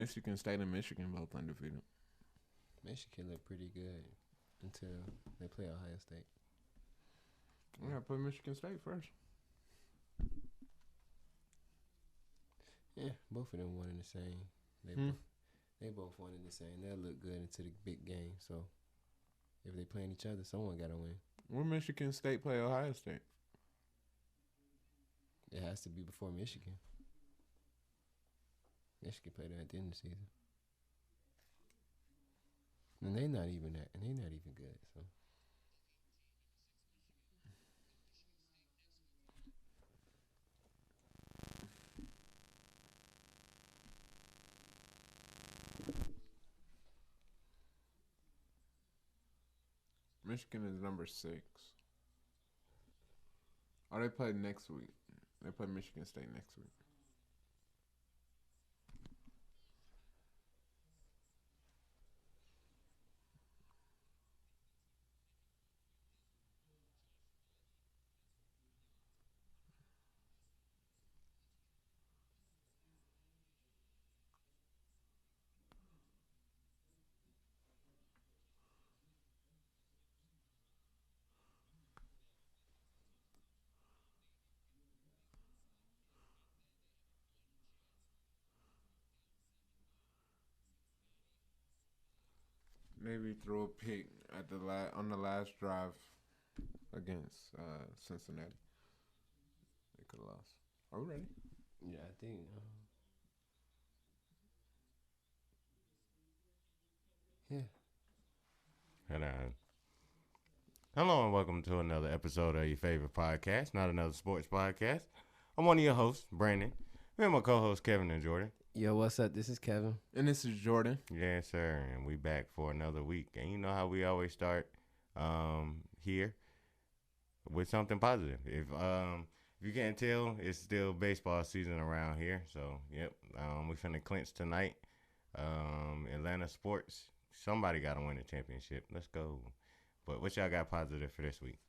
Michigan State and Michigan both undefeated. Michigan looked pretty good until they play Ohio State. We gotta put Michigan State first. Yeah, both of them one in the same. They both one in the same. They'll look good into the big game. So if they playing each other, someone got to win. Where Michigan State play Ohio State? It has to be before Michigan. Michigan played them at the end of the season. And they're not even good. So Michigan is number 6. Oh, they play next week. They play Michigan State next week. Maybe throw a pick at on the last drive against Cincinnati. They could have lost. Are we ready? yeah, I think. Yeah. Hello and welcome to another episode of your favorite podcast, Not Another Sports Podcast. I'm one of your hosts, Brandon. Me and my co-hosts, Kevin and Jordan. Yo, what's up? This is Kevin. And this is Jordan. Yes, sir. And we back for another week. And you know how we always start here with something positive. If you can't tell, it's still baseball season around here. So, yep, we finna clinch tonight. Atlanta sports. Somebody got to win the championship. Let's go. But what y'all got positive for this week?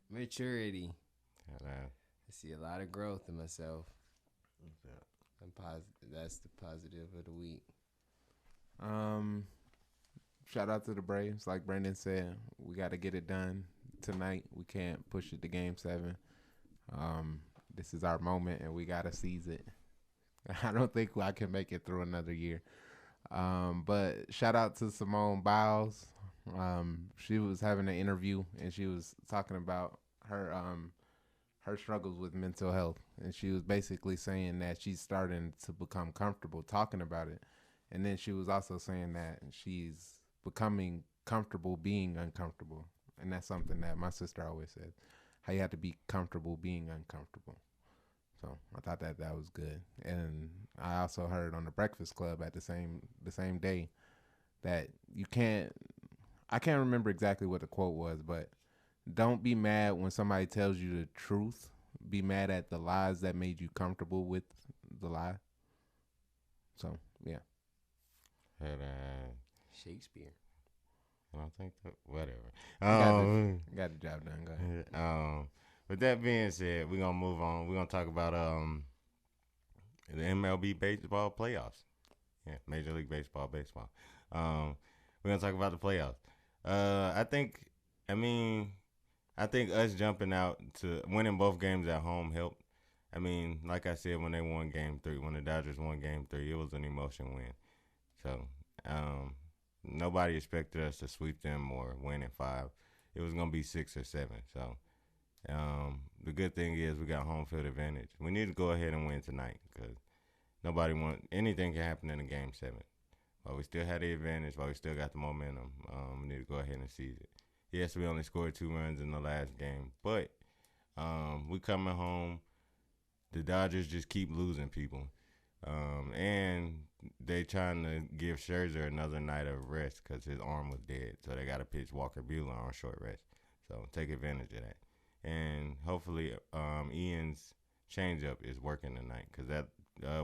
Maturity. I see a lot of growth in myself. I'm positive. That's the positive of the week. Shout out to the Braves. Like Brandon said, we got to get it done tonight. We can't push it to Game 7. This is our moment, and we got to seize it. I don't think I can make it through another year. But shout out to Simone Biles. She was having an interview, and she was talking about her struggles with mental health, and she was basically saying that she's starting to become comfortable talking about it. And then she was also saying that she's becoming comfortable being uncomfortable, and that's something that my sister always said, how you have to be comfortable being uncomfortable. So I thought that was good. And I also heard on the Breakfast Club at the same day that I can't remember exactly what the quote was, but don't be mad when somebody tells you the truth. Be mad at the lies that made you comfortable with the lie. So, yeah. Shakespeare. I don't think that. Whatever. Got the job done. Go ahead. With that being said, we're going to move on. We're going to talk about the MLB baseball playoffs. Yeah, Major League Baseball. We're going to talk about the playoffs. I think us jumping out to winning both games at home helped. I mean, like I said, when they won Game 3, when the Dodgers won Game 3, it was an emotion win. So, nobody expected us to sweep them or win in 5. It was going to be 6 or 7. So, the good thing is we got home field advantage. We need to go ahead and win tonight because anything can happen in a Game 7. But we still had the advantage, but we still got the momentum. We need to go ahead and seize it. Yes, we only scored 2 runs in the last game, but we coming home. The Dodgers just keep losing people. And they trying to give Scherzer another night of rest because his arm was dead. So they got to pitch Walker Buehler on short rest. So take advantage of that. And hopefully Ian's changeup is working tonight because that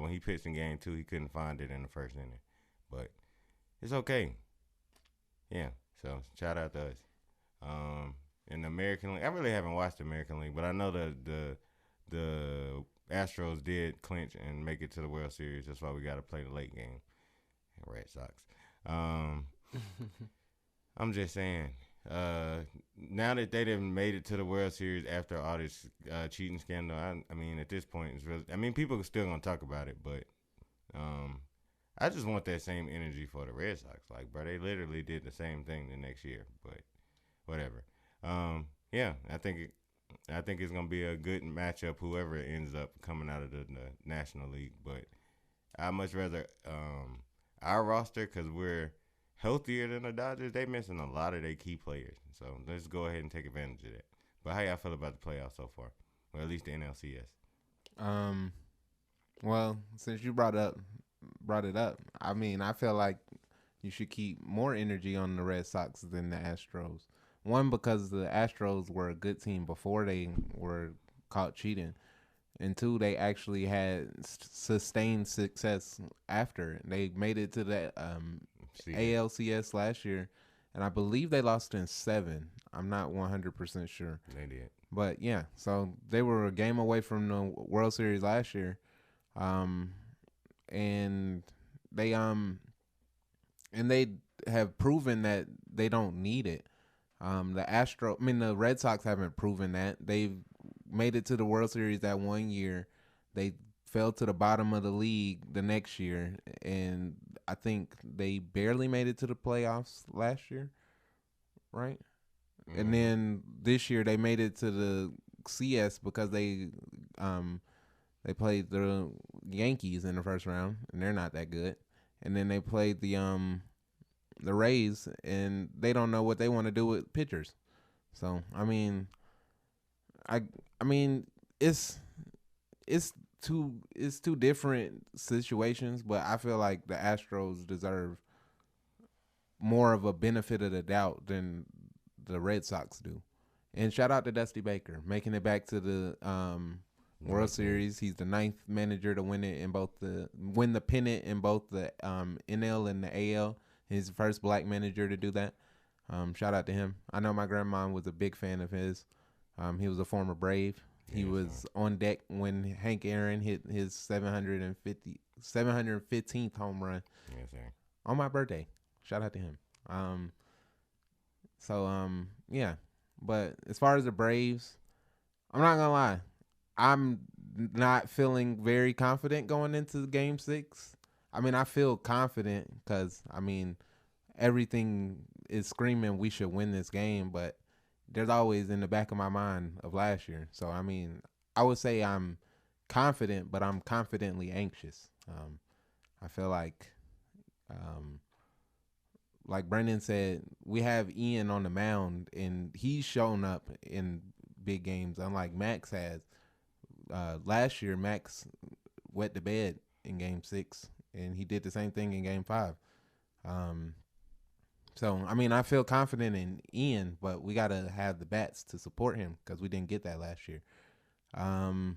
when he pitched in Game 2, he couldn't find it in the first inning. But it's okay. Yeah, so shout out to us. In the American League, I really haven't watched the American League, but I know the Astros did clinch and make it to the World Series. That's why we got to play the late game. Red Sox. I'm just saying. Now that they done made it to the World Series after all this cheating scandal, I mean, at this point, it's really. I mean, people are still gonna talk about it, but I just want that same energy for the Red Sox. Like, bro, they literally did the same thing the next year, but whatever. Yeah, I think it's gonna be a good matchup. Whoever ends up coming out of the National League, but I much rather our roster because we're healthier than the Dodgers. They missing a lot of their key players, so let's go ahead and take advantage of that. But how y'all feel about the playoffs so far, or at least the NLCS? Well, since you brought it up, I mean, I feel like you should keep more energy on the Red Sox than the Astros. One, because the Astros were a good team before they were caught cheating. And two, they actually had sustained success after. They made it to the ALCS last year, and I believe they lost in 7. I'm not 100% sure. They did. But, yeah, so they were a game away from the World Series last year. And they have proven that they don't need it. The Red Sox haven't proven that. They've made it to the World Series that one year. They fell to the bottom of the league the next year, and I think they barely made it to the playoffs last year, right? Mm-hmm. And then this year they made it to the CS because they played the Yankees in the first round, and they're not that good. And then they played the Rays, and they don't know what they want to do with pitchers. So I mean, it's two different situations, but I feel like the Astros deserve more of a benefit of the doubt than the Red Sox do. And shout out to Dusty Baker making it back to the World Series. He's the 9th manager to win the pennant in both the NL and the AL. He's the first black manager to do that. Shout out to him. I know my grandma was a big fan of his. He was a former Brave. He was on deck when Hank Aaron hit his 715th home run on my birthday. Shout out to him. Yeah. But as far as the Braves, I'm not gonna lie. I'm not feeling very confident going into Game 6. I mean, I feel confident because, everything is screaming we should win this game, but there's always in the back of my mind of last year. So, I would say I'm confident, but I'm confidently anxious. I feel like Brendan said, we have Ian on the mound, and he's shown up in big games, unlike Max has. Last year, Max wet the bed in Game 6, and he did the same thing in Game 5. I feel confident in Ian, but we got to have the bats to support him because we didn't get that last year. I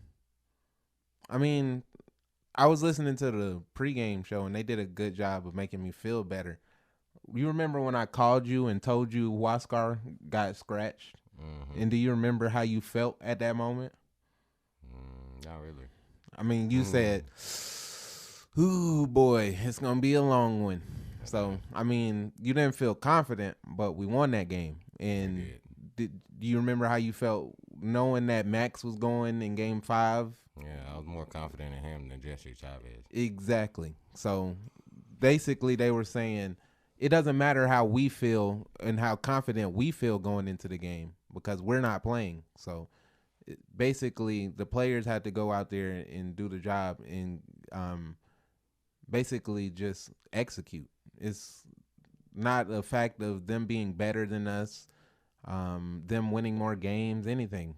was listening to the pregame show, and they did a good job of making me feel better. You remember when I called you and told you Huascar got scratched? Mm-hmm. And do you remember how you felt at that moment? Not really. You said, ooh, boy, it's going to be a long one. So, you didn't feel confident, but we won that game. And do you remember how you felt knowing that Max was going in Game 5? Yeah, I was more confident in him than Jesse Chavez. Exactly. So, basically, they were saying it doesn't matter how we feel and how confident we feel going into the game because we're not playing. So, basically, the players had to go out there and do the job and basically just execute. It's not a fact of them being better than us, them winning more games, anything.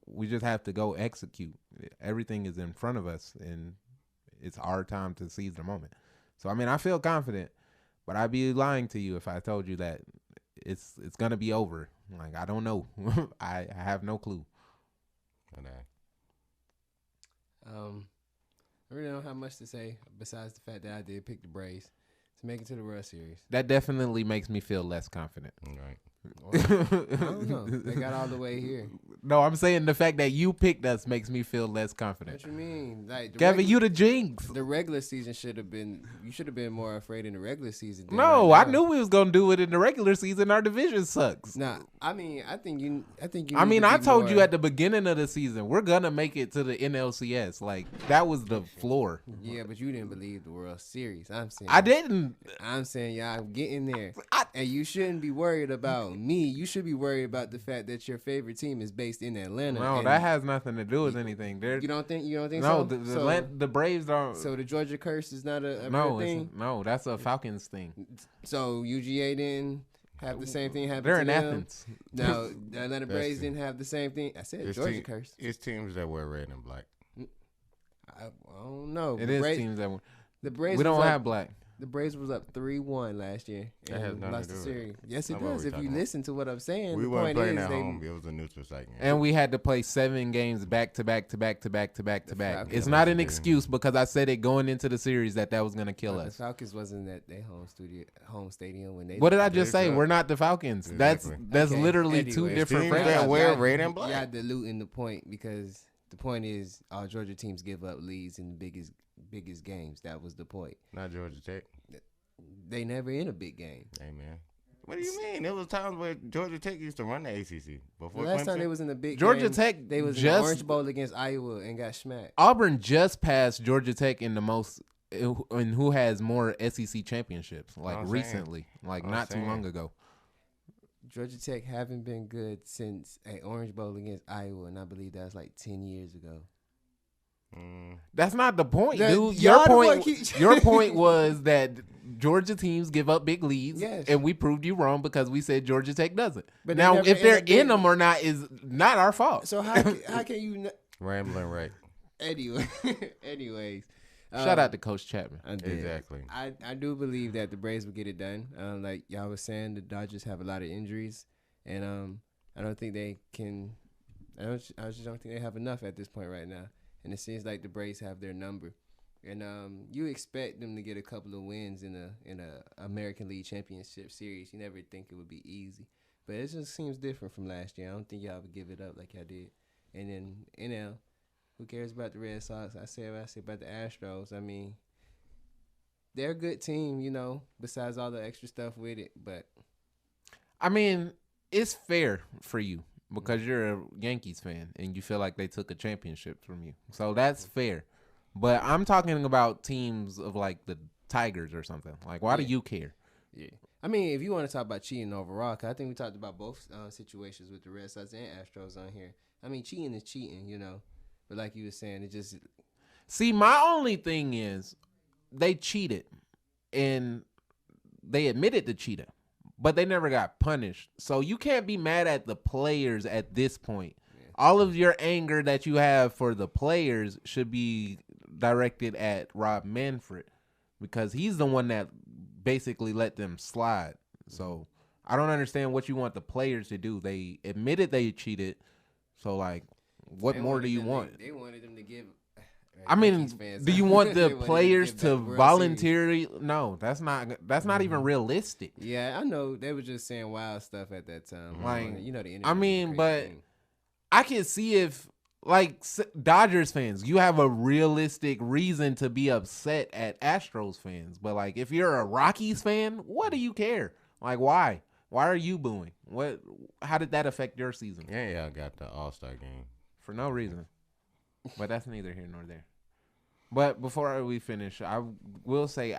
We just have to go execute. Everything is in front of us, and it's our time to seize the moment. So, I feel confident, but I'd be lying to you if I told you that it's going to be over. Like, I don't know. I have no clue. I really don't have much to say besides the fact that I did pick the Braves to make it to the World Series. That definitely makes me feel less confident. Right. I don't know. They got all the way here. No, I'm saying the fact that you picked us makes me feel less What confident. you mean? Like Gavin, you the jinx. the regular season should have been. You should have been more afraid in the regular season. Than No, right I now. knew we was gonna do it in the regular season. Our division sucks. Nah, I mean, I think you. I need mean, to I be told you more- at the beginning of the season we're gonna make it to the NLCS. Like that was the floor. Yeah, but you didn't believe the World Series. I'm saying. I didn't. I'm saying y'all getting there, I- and you shouldn't be worried about me. You should be worried about the fact that your favorite team is based in Atlanta. No, and that has nothing to do with anything. There, You don't think? You don't think no, so? the Braves don't. So the Georgia curse is not a no, real thing. no, that's a Falcons thing. So UGA didn't have the same thing happen They're to in them. Athens. No, the Atlanta That's Braves it. didn't have the same thing. I said It's Georgia team- curse. It's teams that wear red and black. I don't know. It The is Braves, teams that the Braves we don't was up, have black. The Braves was up 3-1 last year That has and nothing lost to the do with it. series. Yes, it That's what does. we If you talking about. listen to what I'm saying, We the weren't point playing is at they. home. It was a neutral site game. And we had to play 7 games back to back to back to back to back to back. Falcons It's not an did. excuse because I said it going into the series that was gonna kill The us. Falcons wasn't at their home stadium when they. What did I just say? Exactly. We're not the Falcons. Exactly. That's Okay, literally two anyway. different Teams that franchises. wear red and black. Y'all diluting the point because the point is all Georgia teams give up leads in the biggest games. That was the point. Not Georgia Tech. They never in a big game. Hey man, what do you mean? There was times where Georgia Tech used to run the ACC before The last time Clemson. they was in a big Georgia game, Tech they was in just- the Orange Bowl against Iowa and got smacked. Auburn just passed Georgia Tech in the most in who has more SEC championships, like I'm saying. recently, like I'm not too saying. long ago. Georgia Tech haven't been good since a Orange Bowl against Iowa, and I believe that was like 10 years ago. That's not the point, That- dude. y'all Your the one point, keep- your point was that Georgia teams give up big leads, Yes. and we proved you wrong because we said Georgia Tech doesn't. But they now, never if they're in a big- in them or not is not our fault. So how can you not? Rambling right. Anyway, anyways. Shout out to Coach Chapman. I did. Exactly. I do believe that the Braves will get it done. Like y'all was saying, the Dodgers have a lot of injuries, and I don't think they can. I just don't think they have enough at this point right now. And it seems like the Braves have their number, and you expect them to get a couple of wins in a American League Championship Series. You never think it would be easy, but it just seems different from last year. I don't think y'all would give it up like y'all did. And then NL, who cares about the Red Sox? I say what I say about the Astros. I mean, they're a good team, you know, besides all the extra stuff with it. But I mean, it's fair for you because you're a Yankees fan and you feel like they took a championship from you. So that's fair. But I'm talking about teams of like the Tigers or something. Like, why do Yeah. you care? yeah, I mean, if you want to talk about cheating overall, 'cause I think we talked about both situations with the Red Sox and Astros on here. I mean, cheating is cheating, you know. But like you were saying, it just See, my only thing is they cheated and they admitted to cheating, but they never got punished. So you can't be mad at the players at this point. All of your anger that you have for the players should be directed at Rob Manfred because he's the one that basically let them slide. So I don't understand what you want the players to do. They admitted they cheated. So like, what they more wanted do you them want? They wanted them to give. I mean, Yankees fans, do you want they the wanted them players give to that World Series. voluntarily? No, that's not even realistic. Yeah, I know they were just saying wild stuff at that time. Like, you know, the internet I is a mean, crazy but thing. I can see if like Dodgers fans, you have a realistic reason to be upset at Astros fans. But like, if you're a Rockies fan, what do you care? Like, why? Why are you booing? What? How did that affect your season? Yeah, y'all got the All-Star game. For no reason. But that's neither here nor there. But before we finish, I will say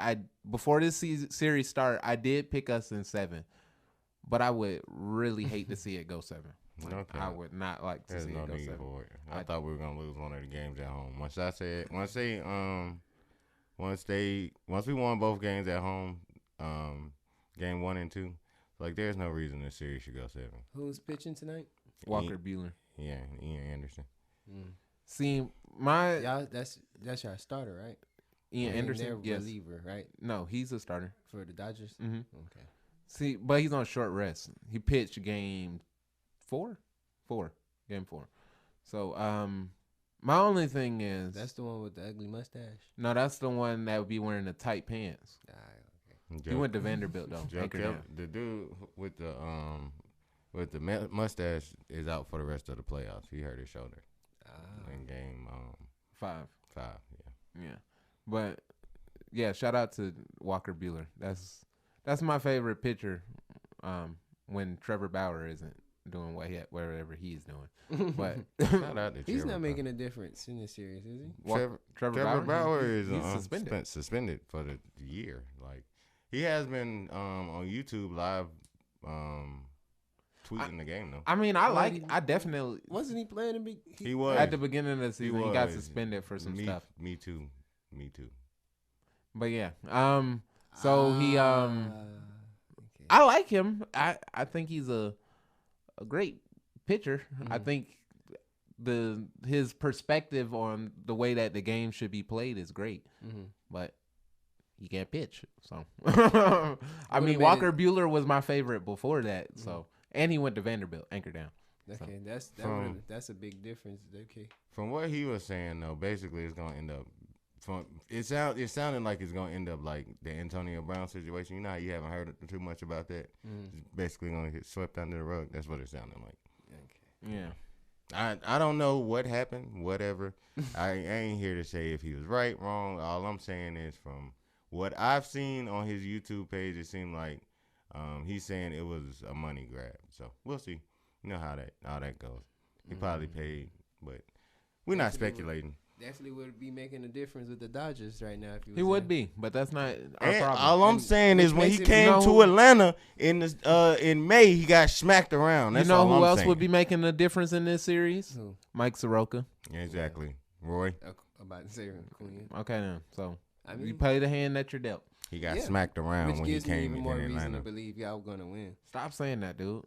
before this series start, I did pick us in 7, but I would really hate to see it go 7. Like, Okay. I would not like to There's see no it go need 7. for it. I thought we were gonna lose one of the games at home. Once we won both games at home, game 1 and 2, like there's no reason the series should go 7. Who's pitching tonight? Walker Buehler. Yeah, Ian Anderson. See, my Y'all, that's your starter, right? Ian And Anderson. their Yes. reliever, right, No, he's a starter. for the Dodgers. hmm Okay. See, but he's on short rest. He pitched game 4, game 4. So, my only thing is That's the one with the ugly mustache. no, that's the one that would be wearing the tight pants. All right, okay. He went to Vanderbilt though. Joe Anchor Kelly, down. the dude with the But the mustache is out for the rest of the playoffs. He hurt his shoulder in game 5. 5. Yeah, but yeah, shout out to Walker Buehler. That's my favorite pitcher. When Trevor Bauer isn't doing whatever he's doing, but Shout out to He's Trevor not Bauer. making a difference in this series, is he? Trevor Bauer is he's suspended. suspended for the year. Like he has been on YouTube live tweeting the game though. I mean, I definitely Wasn't he playing to He was at the beginning of the season. He got was. suspended for some me, stuff. Me too. But yeah, so he okay. I like him. I think he's a great pitcher. I think his perspective on the way that the game should be played is great. But he can't pitch. So I mean, Walker Buehler was my favorite before that. So and he went to Vanderbilt, anchor down. Okay, that's a big difference. Okay. From what he was saying though, basically it's gonna end up. It sounded like it's gonna end up like the Antonio Brown situation. You know how you haven't heard too much about that. It's basically gonna get swept under the rug. That's what it sounded like. Okay. Yeah. I don't know what happened. Whatever. I ain't here to say if he was right, wrong. All I'm saying is from what I've seen on his YouTube page, it seemed like he's saying it was a money grab. So we'll see. You know how that goes. He probably paid, but we're not speculating. Definitely would be making a difference with the Dodgers right now. If He would be, but that's not our And problem. all I'm saying is when he makes it- came to Atlanta in May, he got smacked around. That's you know all who I'm else saying. would be making a difference in this series? Who? Mike Soroka. Yeah, exactly. Roy, About to say Queen. Okay, then. So I you mean, play the hand that you're dealt. he got Yeah. smacked around which when he gives me came even in more reason Atlanta. to believe y'all gonna win. Stop saying that, dude.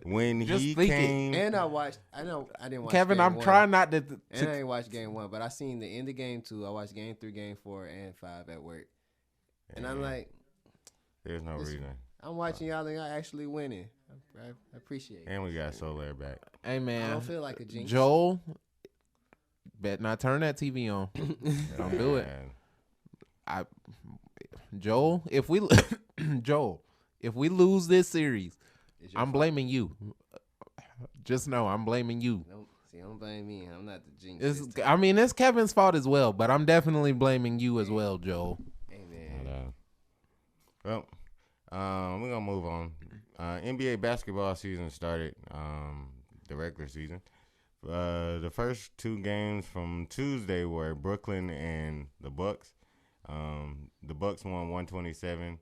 When Just he think it. came, And I watched. I know I didn't watch. Kevin, game I'm one. trying not to. And I ain't watched game 1, but I seen the end of game 2. I watched game 3, game 4, and 5 at work. And I'm like, there's no Listen, reason. I'm watching y'all and y'all actually winning. I appreciate it. And we got Soler back. Hey I man, don't feel like a jinx. Joel, bet not turn that TV on. Don't do it. And Joel, if we lose this series, It's your I'm fault. blaming you. Just know I'm blaming you. Don't blame me. I'm not the jinx. It's, this time. I mean, it's Kevin's fault as well, but I'm definitely blaming you as well, Joel. Hey man. Well, we're gonna move on. NBA basketball season started. The regular season. The first 2 games from Tuesday were Brooklyn and the Bucks. The Bucks won 127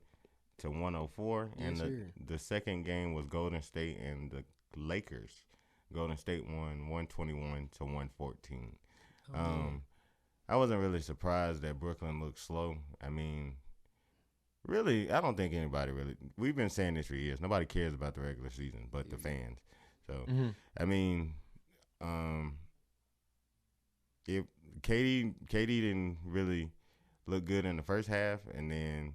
to 104, and Yes, sir. the second game was Golden State and the Lakers. Golden State won 121 to 114. I wasn't really surprised that Brooklyn looked slow. I mean, really, I don't think anybody really. We've been saying this for years. Nobody cares about the regular season, but the fans. So, I mean, if KD didn't really look good in the first half, and then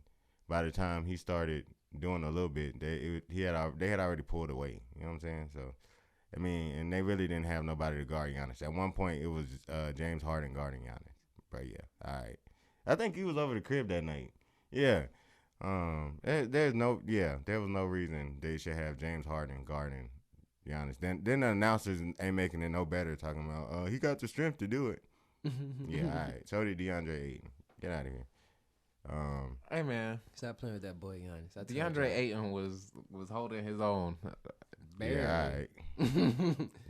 by the time he started doing a little bit, they had already pulled away. You know what I'm saying? So, I mean, and they really didn't have nobody to guard Giannis. At one point, it was James Harden guarding Giannis. But yeah, all right. I think he was over the crib that night. Yeah. There was no reason they should have James Harden guarding Giannis. Then the announcers ain't making it no better, talking about he got the strength to do it. Yeah, all right. So did DeAndre Ayton. Get out of here. Hey man, Stop playing with that boy Giannis. I told DeAndre y'all. Ayton was holding his own. Barely. Yeah, all right.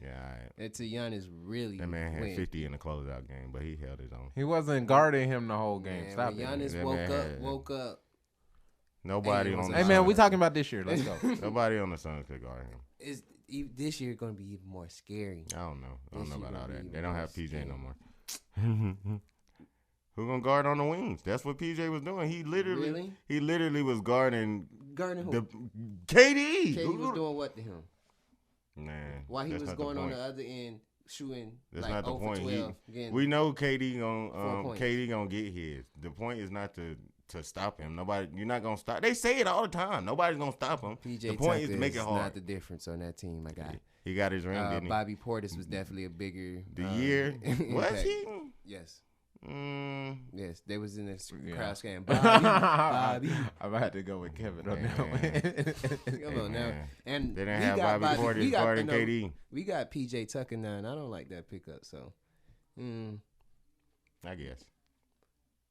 Yeah, all right. Until Giannis really That man had went. 50 in the closeout game, but he held his own. He wasn't guarding him the whole game. Man, Stop when it. Giannis That woke man up, had- woke up. Nobody Hey, on the Hey man, we Suns- talking about this year. Let's go. Nobody on the Suns could guard him. Is this year going to be even more scary? I don't know. I don't This know year about all gonna be that. They even don't more have PJ scary. no more. Who gonna guard on the wings? That's what PJ was doing. He literally was guarding Guarding who? the KD. KD was doing what to him? Man, While he that's was not the going on point. the other end shooting That's like not the 0 for point. 12. Getting, We know KD 4 gonna points. KD gonna get his. The point is not to stop him. You're not gonna stop. They say it all the time. Nobody's gonna stop him. PJ The point is to Tucker make it hard. not the difference on that team, my guy. He got his ring, didn't he? Bobby Portis was definitely a bigger The year was impact. he? Yes. Yes, they was in the Yeah. crowd saying Bobby. I'm had to go with Kevin on that one. Come on now. Man. And They didn't we have got Bobby Portis guarding no, KD. We got PJ Tucker now, and I don't like that pickup. So, I guess.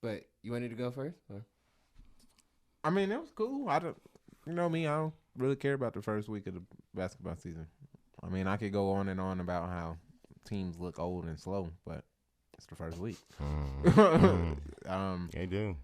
but you wanted to go first? Or? I mean, it was cool. I don't, you know me, I don't really care about the first week of the basketball season. I mean, I could go on and on about how teams look old and slow, but it's the first week. They do.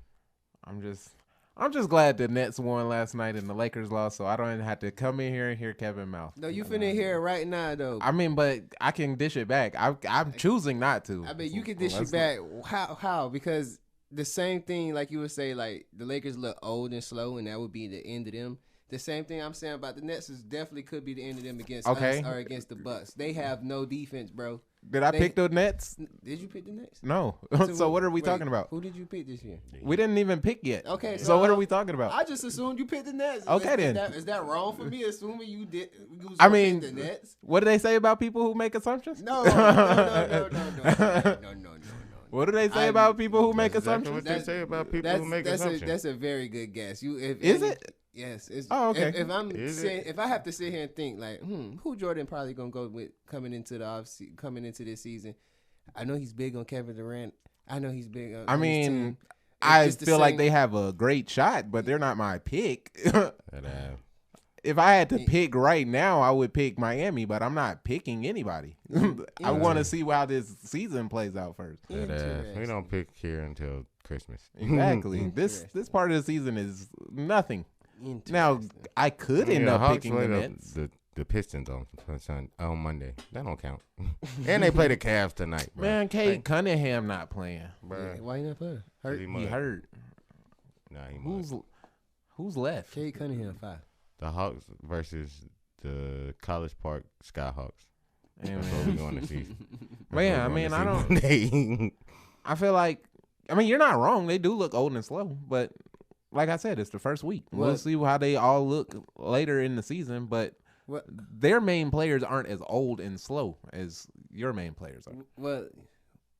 I'm just glad the Nets won last night and the Lakers lost, so I don't have to come in here and hear Kevin mouth. No, you finna hear it right now, though. I mean, but I can dish it back. I'm choosing not to. I mean, you can dish it back. How? Because the same thing, like you would say, like the Lakers look old and slow, and that would be the end of them. The same thing I'm saying about the Nets is definitely could be the end of them against us or against the Bucks. They have no defense, bro. Did I pick the Nets? Did you pick the Nets? No. So what are we talking about? Who did you pick this year? We didn't even pick yet. Okay, so what are we talking about? I just assumed you picked the Nets. Okay, then. Is that wrong for me assuming you did? I mean, the Nets. What do they say about people who make assumptions? No. What do they say about people who make Exactly assumptions? what they say about people who make assumptions. That's a very good guess. Is it? Yes. It's, okay. If I have to sit here and think like, who Jordan probably gonna go with coming into this season? I know he's big on Kevin Durant. I know he's big on. I mean, I feel like they have a great shot, but they're not my pick. If I had to pick right now, I would pick Miami, but I'm not picking anybody. I want to see how this season plays out first. We don't pick here until Christmas. Exactly. This part of the season is nothing. Now, I could end up picking the Nets. The Pistons on Monday. That don't count. And they play the Cavs tonight, bro. Man, Cade Cunningham not playing. Yeah, why you not playing? Hurt? He hurt. Nah, he Who's left? Cade Cunningham 5. The Hawks versus the College Park Skyhawks. Hey, That's what we're going to see. Man, I mean, I don't. I feel like, I mean, you're not wrong. They do look old and slow, but like I said, it's the first week. We'll see how they all look later in the season, but their main players aren't as old and slow as your main players are. Well,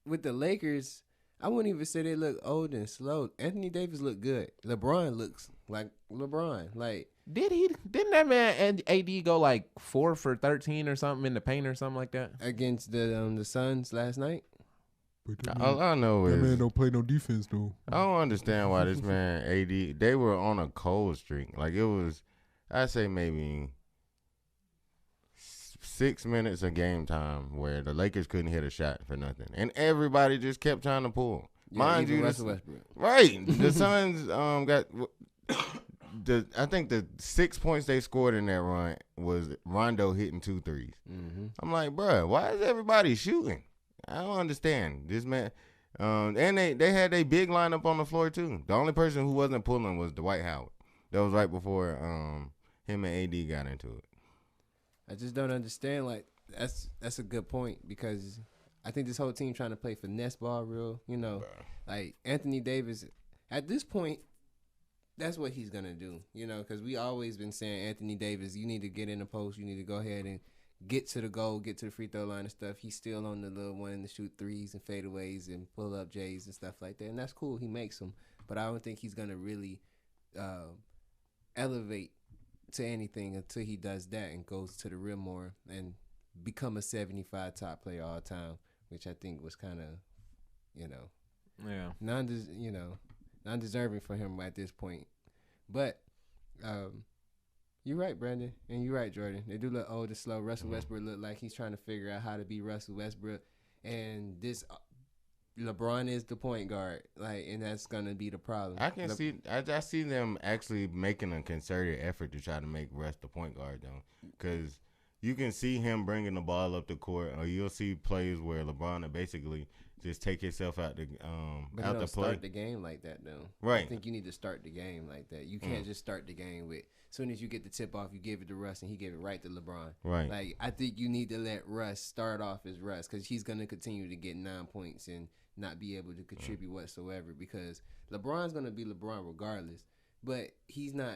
with the Lakers, I wouldn't even say they look old and slow. Anthony Davis looked good. LeBron looks like LeBron. Like, didn't that man and AD go like 4 for 13 or something in the paint or something like that against the Suns last night? All I know is that man don't play no defense though. I don't understand why this man AD, they were on a cold streak. Like it was, I'd say maybe 6 minutes of game time where the Lakers couldn't hit a shot for nothing, and everybody just kept trying to pull. Yeah, Mind you, Westbrook. Right? The Suns got I think the 6 points they scored in that run was Rondo hitting 2 threes. Mm-hmm. I'm like, bruh, why is everybody shooting? I don't understand this man. And they had a big lineup on the floor too. The only person who wasn't pulling was Dwight Howard. That was right before him and AD got into it. I just don't understand. Like that's a good point because I think this whole team trying to play finesse ball, real. You know, like Anthony Davis at this point. That's what he's gonna do. You know, because we always been saying Anthony Davis, you need to get in the post. You need to go ahead and get to the goal, get to the free throw line and stuff. He's still on the little one to shoot threes and fadeaways and pull up J's and stuff like that. And that's cool. He makes them. But I don't think he's going to really elevate to anything until he does that and goes to the rim more and become a 75 top player all time, which I think was kind of, non-deserving for him at this point. But you're right, Brandon, and you're right, Jordan. They do look old and slow. Russell Westbrook look like he's trying to figure out how to be Russell Westbrook, and this LeBron is the point guard, and that's gonna be the problem. I see them actually making a concerted effort to try to make Russ the point guard though, because you can see him bringing the ball up the court, or you'll see plays where LeBron will basically just take himself out the but out the play. Start the game like that though. Right. I think you need to start the game like that. You can't just start the game with. As soon as you get the tip off, you give it to Russ, and he gave it right to LeBron. Right. Like I think you need to let Russ start off as Russ because he's gonna continue to get 9 points and not be able to contribute whatsoever because LeBron's gonna be LeBron regardless. but he's not.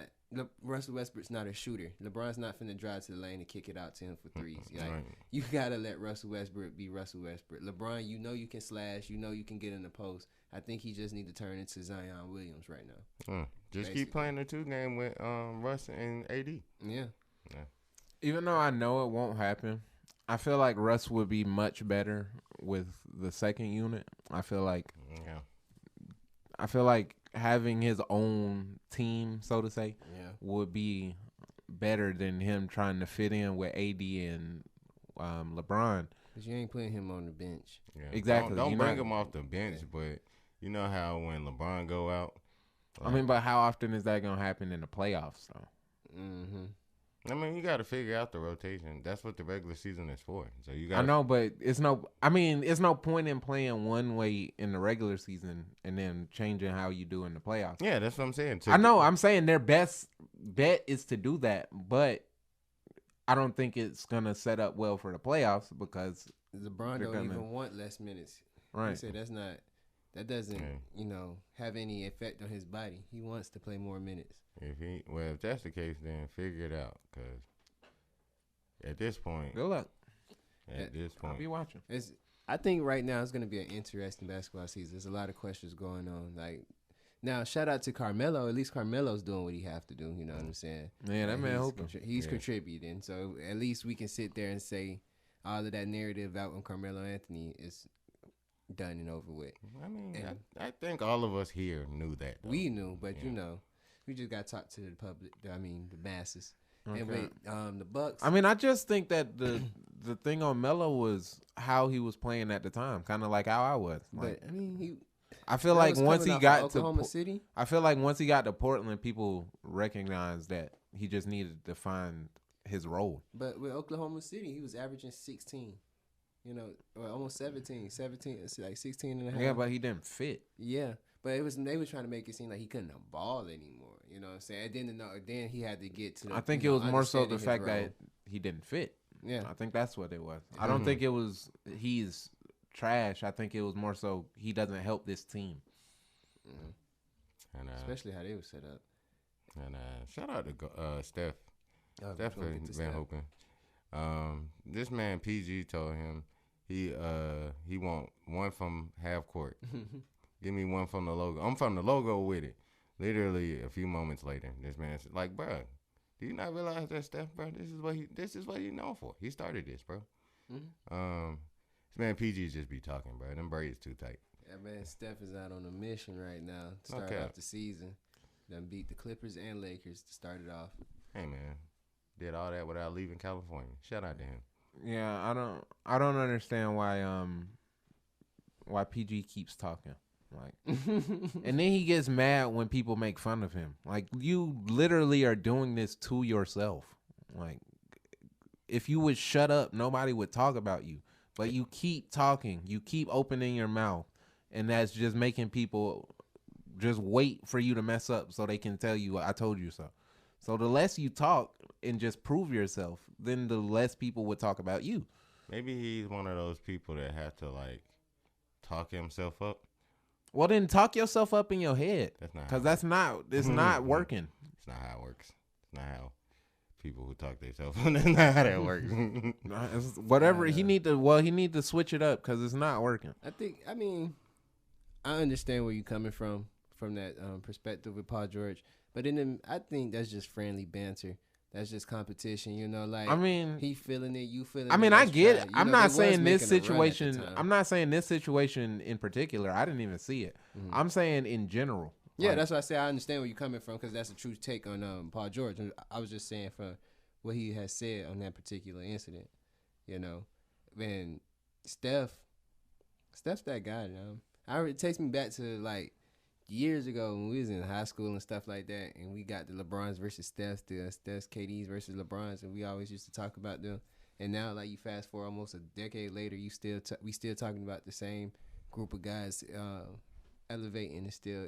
Russell Westbrook's not a shooter. LeBron's not finna drive to the lane and kick it out to him for threes. Like, Right. you gotta let Russell Westbrook be Russell Westbrook. LeBron, you know you can slash. You know you can get in the post. I think he just need to turn into Zion Williams right now. Just Basically. keep playing the 2 game with Russ and AD. Yeah. Even though I know it won't happen, I feel like Russ would be much better with the second unit. I feel like having his own team, so to say, would be better than him trying to fit in with AD and LeBron. Because you ain't putting him on the bench. Yeah. Exactly. Don't You're bring not- him off the bench, but you know how when LeBron go out. I mean, but how often is that gonna happen in the playoffs, though? Mm-hmm. I mean, you got to figure out the rotation. That's what the regular season is for. So you got. I know, but it's no. I mean, it's no point in playing one way in the regular season and then changing how you do in the playoffs. Yeah, that's what I'm saying. I know. I'm saying their best bet is to do that, but I don't think it's gonna set up well for the playoffs because LeBron They're don't gonna- even want less minutes. He right. said that doesn't, Yeah. have any effect on his body. He wants to play more minutes. If that's the case, then figure it out. Because at this point, Good luck. I'll I'll be watching. I think right now it's going to be an interesting basketball season. There's a lot of questions going on. Like, now, shout out to Carmelo. At least Carmelo's doing what he have to do. You know what I'm saying? Man, that man hoping. He's Yeah. contributing. So at least we can sit there and say all of that narrative out on Carmelo Anthony is done and over with. I mean, And- I think all of us here knew that. Though. We knew, but Yeah. we just got to talk to the public. I mean, the masses. Okay. And with the Bucks. I mean, I just think that the thing on Melo was how he was playing at the time, kind of like how I was. Like, but I mean, I feel that like was once coming he off got of to Oklahoma City. I feel like once he got to Portland, people recognized that he just needed to find his role. But with Oklahoma City, he was averaging 16. Or almost 17, it's like 16 and a half. Yeah, but he didn't fit. Yeah, but they were trying to make it seem like he couldn't ball anymore. You know what I'm saying? And then he had to get to. I think it was more so the fact that he didn't fit. Yeah, I think that's what it was. I don't think it was he's trash. I think it was more so he doesn't help this team. And, especially how they were set up. and shout out to Steph. Steph Go get Van to Steph. Hoopin. This man PG told him he want one from half court. Give me one from the logo. I'm from the logo with it. Literally a few moments later, this man's like, bro, do you not realize that Steph, bro? This is what he's known for. He started this, bro. Mhm. This man PG just be talking, bro. Them braids too tight. Yeah, man, Steph is out on a mission right now to start Okay. off the season. Done beat the Clippers and Lakers to start it off. Hey man, did all that without leaving California. Shout out to him. Yeah, I don't understand why PG keeps talking. Like, and then he gets mad when people make fun of him. Like, you literally are doing this to yourself. Like, if you would shut up, nobody would talk about you. But you keep talking. You keep opening your mouth. And that's just making people just wait for you to mess up so they can tell you, I told you so. So the less you talk and just prove yourself, then the less people would talk about you. Maybe he's one of those people that have to like talk himself up. Well, then talk yourself up in your head. That's not. Because it's not working. It's not how it works. It's not how people who talk themselves. That's not how that works. It's whatever he need to switch it up because it's not working. I understand where you're coming from that perspective with Paul George, but I think that's just friendly banter. That's just competition, like. I mean, he feeling it, you feeling it. I mean, I let's get try it. it. I'm They not was saying this making a run at the situation. time. I'm not saying this situation in particular. I didn't even see it. I'm saying in general. Yeah, Like, that's why I say I understand where you're coming from because that's a true take on Paul George. I was just saying from what he has said on that particular incident, and Steph's that guy. It takes me back to like years ago when we was in high school and stuff like that, and we got the LeBrons versus Steph's, KD's versus LeBrons, and we always used to talk about them. And now, like you fast forward almost a decade later, we still talking about the same group of guys elevating and still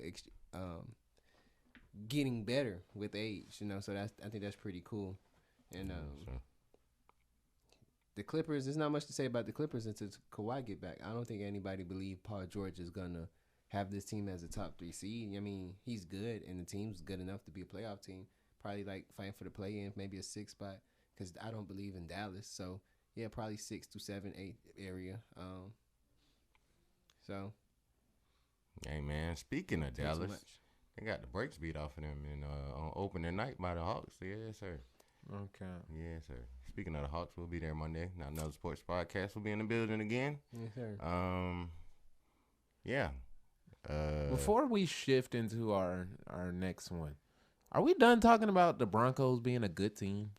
getting better with age. So I think that's pretty cool. And Sure. the Clippers, there's not much to say about the Clippers until Kawhi get back. I don't think anybody believe Paul George is gonna have this team as a top 3 seed. I mean, he's good, and the team's good enough to be a playoff team. Probably like fighting for the play-in, maybe a 6 spot, because I don't believe in Dallas. So yeah, probably 6 to 7, 8 area. So. Hey man, speaking of Too Dallas, much. they got the brakes beat off of them on opening night by the Hawks. Yes, sir. Okay. Yes, sir. Speaking of the Hawks, we'll be there Monday. Now another sports podcast will be in the building again. Yes, sir. Yeah. Before we shift into our next one, are we done talking about the Broncos being a good team?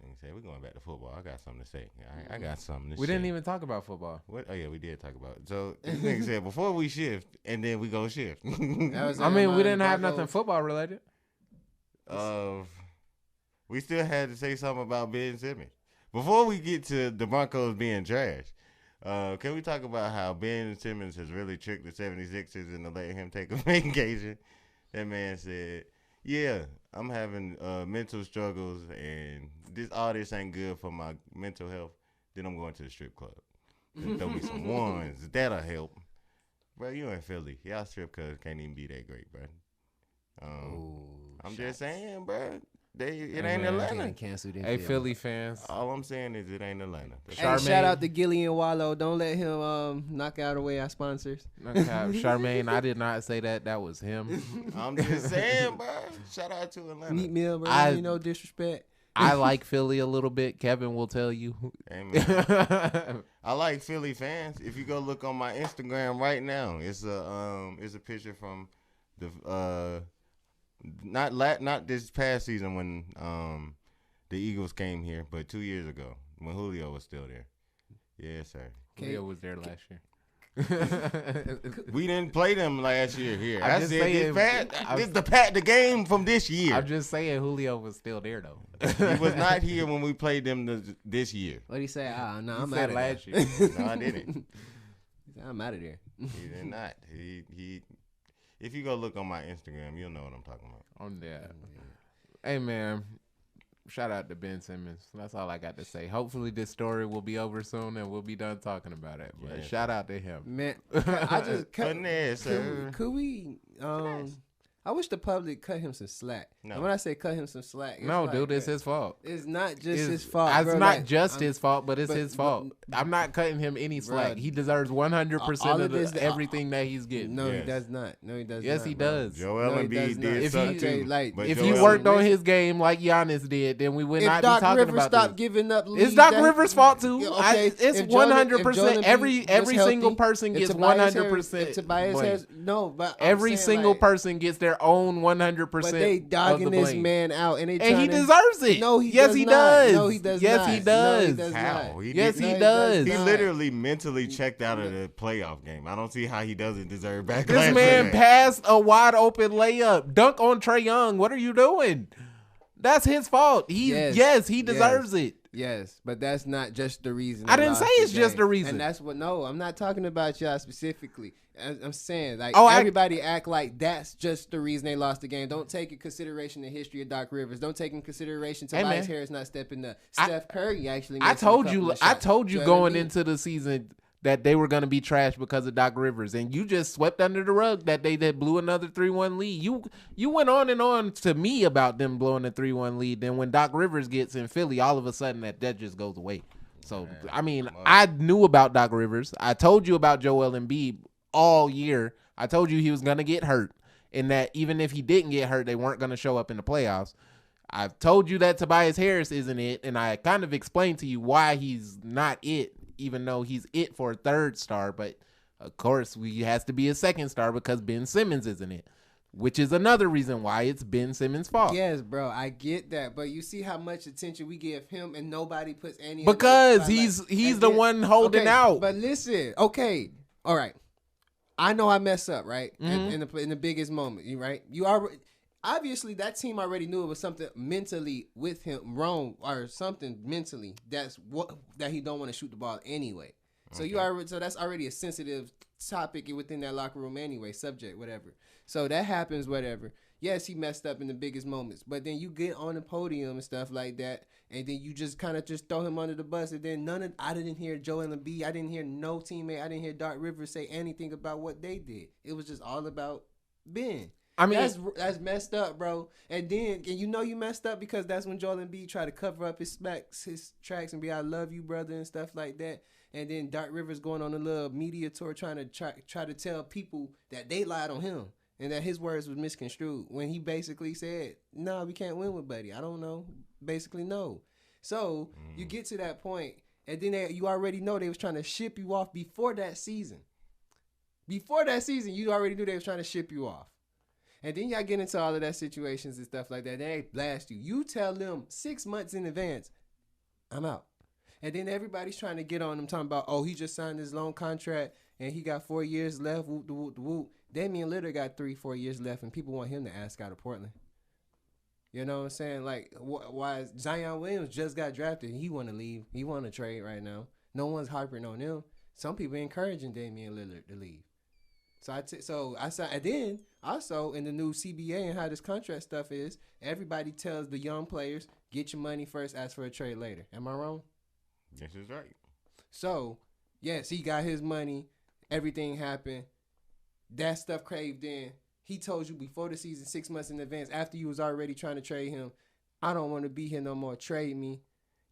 And say we're going back to football. I got something to say. I got something to We say. didn't even talk about football. What? Oh yeah, we did talk about it. So this nigga said before we shift, and then we go shift. I mean, we didn't have nothing football related. We still had to say something about Ben Simmons before we get to the Broncos being trash. Can we talk about how Ben Simmons has really tricked the 76ers into letting him take a vacation? That man said, yeah, I'm having mental struggles, and all this ain't good for my mental health. Then I'm going to the strip club. Throw me some ones. That'll help. Bro, you in Philly. Y'all strip clubs can't even be that great, bro. I'm just saying, bro. It ain't Atlanta. Hey, Philly fans. All I'm saying is it ain't Atlanta. Hey, shout out to Gillian Wallow. Don't let him knock out away our sponsors. Charmaine, I did not say that. That was him. I'm just saying, bro. Shout out to Atlanta. Meat meal, bro. No disrespect. I like Philly a little bit. Kevin will tell you. Amen. I like Philly fans. If you go look on my Instagram right now, it's a picture from the not this past season when the Eagles came here, but 2 years ago when Julio was still there. Yes, sir. Julio was there last year. We didn't play them last year here. I'm I just said saying, the game from this year. I'm just saying Julio was still there though. He was not here when we played them this year. What did he say? No, He I'm said out of last there. year. No, I didn't. He said, I'm out of there. He did not. He. If you go look on my Instagram, you'll know what I'm talking about. On that. Hey man, shout out to Ben Simmons. That's all I got to say. Hopefully this story will be over soon and we'll be done talking about it. But shout out to him. Man, I just sir. could we I wish the public cut him some slack. No. And when I say cut him some slack, No, like, dude, it's his fault. It's not just his fault. It's bro. not just his fault, but it's but- his fault. I'm not cutting him any slack. Bruh. He deserves 100% All of of this- everything that he's getting. No, Yes. he does not. No, he does Yes, not. he bro. does. Joel No, he does Embiid not. did If suck he- too. like, but If Joel he worked on listen. his game like Giannis did, then we would If not Doc be talking Rivers about stopped this. giving up leads, It's Doc that- Rivers' fault too. Yeah, okay. It's If Joel- 100%. if Joel Every Embiid was single healthy, person if gets Tobias 100%. Harris- if Tobias blame. Harris- no, but I'm Every saying, single like, person gets their own 100%. But they dogging of the this blame. man out, and they And he trying to- deserves it. No, he yes, does he not. does. No, he does yes, not. he No, does. he does How? not. He Yes, did- he No, does. He not. literally mentally checked out of the playoff game. I don't see how he doesn't deserve backlash. This for man that. passed a wide open layup, dunk on Trae Young. What are you doing? That's his fault. Yes. He deserves it. Yes, but that's not just the reason. I they didn't lost say the it's just game. the reason. And that's what. No, I'm not talking about y'all specifically. I'm saying like Oh, everybody act like that's just the reason they lost the game. Don't take in consideration the history of Doc Rivers. Don't take in consideration Hey, Tobias man. Harris not stepping up. Steph Curry actually. I missed a told couple you. of I shots. told you Joel going Embiid. into the season that they were going to be trash because of Doc Rivers, and you just swept under the rug that they blew another 3-1 lead. You went on and on to me about them blowing a 3-1 lead. Then when Doc Rivers gets in Philly, all of a sudden that just goes away. So I mean, I knew about Doc Rivers. I told you about Joel Embiid all year. I told you he was going to get hurt, and that even if he didn't get hurt, they weren't going to show up in the playoffs. I've told you that Tobias Harris isn't it, and I kind of explained to you why he's not it, even though he's it for a third star. But, of course, he has to be a second star because Ben Simmons isn't it, which is another reason why it's Ben Simmons' fault. Yes, bro, I get that, but you see how much attention we give him, and nobody puts any. Because other he's spotlight. the And then- one holding okay, out. But listen, okay, all right. I know I mess up, right? Mm-hmm. In the biggest moment, right? You already obviously that team already knew it was something mentally with him wrong or something mentally that he don't want to shoot the ball anyway. So you already that's already a sensitive topic within that locker room anyway, subject, whatever. So that happens, whatever. Yes, he messed up in the biggest moments, but then you get on the podium and stuff like that, and then you just kind of just throw him under the bus, and then I didn't hear Joel Embiid, I didn't hear no teammate, I didn't hear Doc Rivers say anything about what they did. It was just all about Ben. I mean, that's messed up, bro. And then you know you messed up because that's when Joel Embiid tried to cover up his tracks and be "I love you, brother" and stuff like that. And then Doc Rivers going on a little media tour trying to try to tell people that they lied on him and that his words was misconstrued when he basically said, "No, we can't win with Buddy." I don't know. Basically, no. So you get to that point, and then you already know they was trying to ship you off before that season. Before that season, you already knew they was trying to ship you off. And then y'all get into all of that situations and stuff like that. They blast you. You tell them 6 months in advance, I'm out. And then everybody's trying to get on them talking about, oh, he just signed his loan contract and he got 4 years left. Whoop, whoop, whoop. Damian Lillard got 3-4 years left and people want him to ask out of Portland. You know what I'm saying? Like, why Zion Williams just got drafted. He want to leave. He want to trade right now. No one's harping on him. Some people encouraging Damian Lillard to leave. So I said, and then also in the new CBA and how this contract stuff is, everybody tells the young players, get your money first, ask for a trade later. Am I wrong? This is right. So, yes, he got his money. Everything happened. That stuff craved in. He told you before the season, 6 months in advance, after you was already trying to trade him, I don't want to be here no more. Trade me.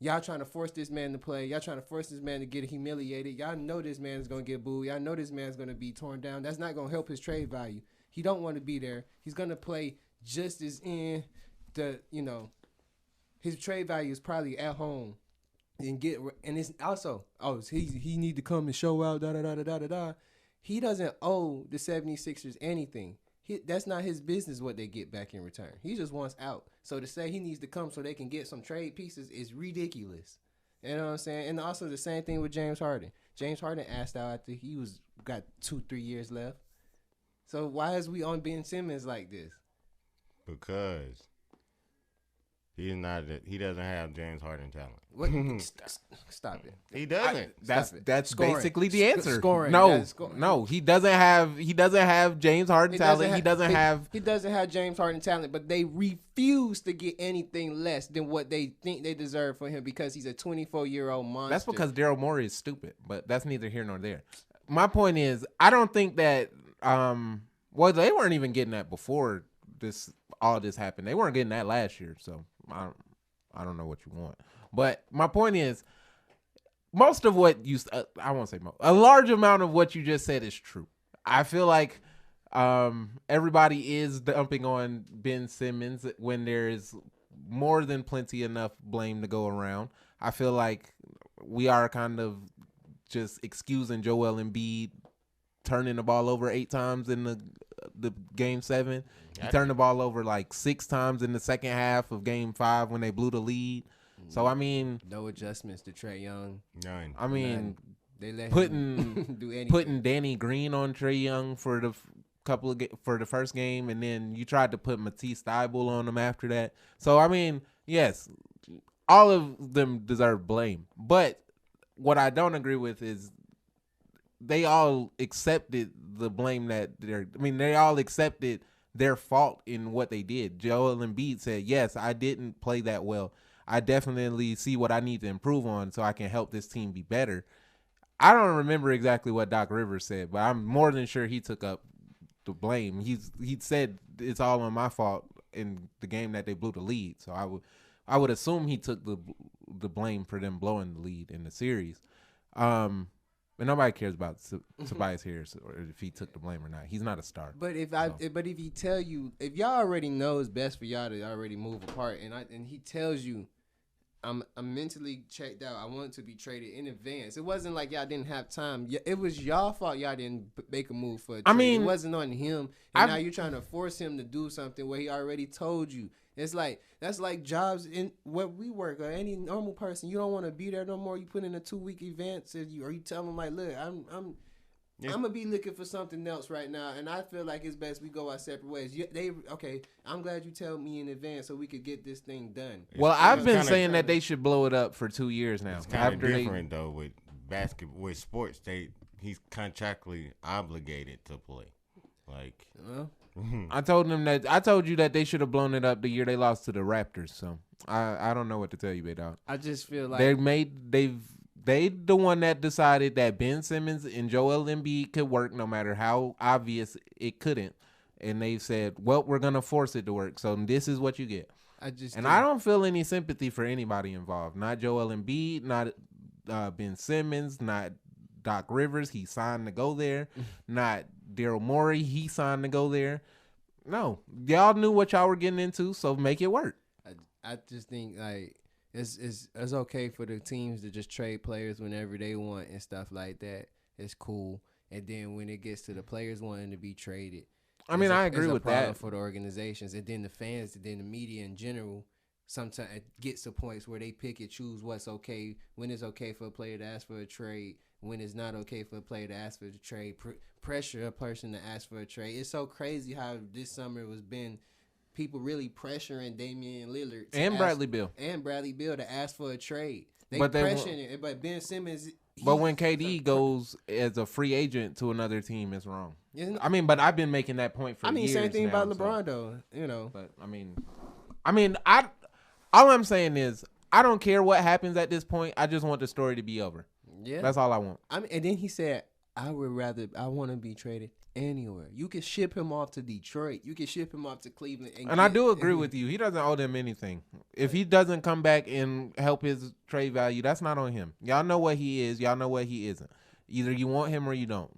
Y'all trying to force this man to play. Y'all trying to force this man to get humiliated. Y'all know this man is going to get booed. Y'all know this man's going to be torn down. That's not going to help his trade value. He don't want to be there. He's going to play just as in the, his trade value is probably at home. And it's also, he need to come and show out, da-da-da-da-da-da. He doesn't owe the 76ers anything. That's not his business what they get back in return. He just wants out. So to say he needs to come so they can get some trade pieces is ridiculous. You know what I'm saying? And also the same thing with James Harden. James Harden asked out after he got 2-3 years left. So why is we on Ben Simmons like this? Because he doesn't have James Harden talent. What? Stop it. He doesn't. That's Scoring. basically the answer. Scoring. No, he doesn't have James Harden talent. He doesn't have James Harden talent, but they refuse to get anything less than what they think they deserve for him because he's a 24-year-old monster. That's because Daryl Morey is stupid, but that's neither here nor there. My point is, I don't think that they weren't even getting that before all this happened. They weren't getting that last year, so I don't know what you want. But my point is, most of what I won't say most, a large amount of what you just said is true. I feel like everybody is dumping on Ben Simmons when there is more than plenty enough blame to go around. I feel like we are kind of just excusing Joel Embiid turning the ball over 8 times in the Game 7. He turned the ball over like 6 times in the second half of Game 5 when they blew the lead. So, I mean... No adjustments to Trae Young. None. I mean, None. They let him do anything. putting Danny Green on Trae Young for the first game, and then you tried to put Matisse Thybulle on him after that. So, I mean, yes, all of them deserve blame. But what I don't agree with is they all accepted the blame they all accepted their fault in what they did. Joel Embiid said, yes, I didn't play that well. I definitely see what I need to improve on so I can help this team be better. I don't remember exactly what Doc Rivers said, but I'm more than sure he took up the blame. He said it's all on my fault in the game that they blew the lead. So I would assume he took the blame for them blowing the lead in the series. But nobody cares about Tobias Harris or if he took the blame or not. He's not a star. But if he tell you, if y'all already know it's best for y'all to already move apart, and he tells you, I'm mentally checked out. I want to be traded in advance. It wasn't like y'all didn't have time. It was y'all fault y'all didn't make a move for a trade. I mean, it wasn't on him. And now you're trying to force him to do something where he already told you. It's like, that's like jobs in where we work or any normal person. You don't want to be there no more. You put in a 2-week event, or you tell them like, look, I'm gonna be looking for something else right now, and I feel like it's best we go our separate ways. I'm glad you tell me in advance so we could get this thing done. Well, I've been saying that they should blow it up for 2 years now. It's kind of different though with basketball, with sports. he's contractually obligated to play. Like, Well, I told you that they should have blown it up the year they lost to the Raptors. So I don't know what to tell you, big dog. I just feel like They the one that decided that Ben Simmons and Joel Embiid could work no matter how obvious it couldn't. And they said, well, we're going to force it to work. So this is what you get. I don't feel any sympathy for anybody involved. Not Joel Embiid, not Ben Simmons, not Doc Rivers. He signed to go there. Not Daryl Morey. He signed to go there. No. Y'all knew what y'all were getting into, so make it work. I just think, like, it's okay for the teams to just trade players whenever they want and stuff like that. It's cool. And then when it gets to the players wanting to be traded, I mean, I agree with that for the organizations, and then the fans, and then the media in general. Sometimes it gets to points where they pick and choose what's okay, when it's okay for a player to ask for a trade, when it's not okay for a player to ask for a trade, pressure a person to ask for a trade. It's so crazy how this summer was been. People really pressuring Damian Lillard and Bradley Beal to ask for a trade. But Ben Simmons. But when KD goes as a free agent to another team, it's wrong. I mean, but I've been making that point for years. Same thing now, about LeBron, though. You know. But all I'm saying is I don't care what happens at this point. I just want the story to be over. Yeah, that's all I want. And then he said, I want to be traded anywhere. You can ship him off to Detroit. You can ship him off to Cleveland. And I do agree with you. He doesn't owe them anything. If he doesn't come back and help his trade value, that's not on him. Y'all know what he is. Y'all know what he isn't. Either you want him or you don't.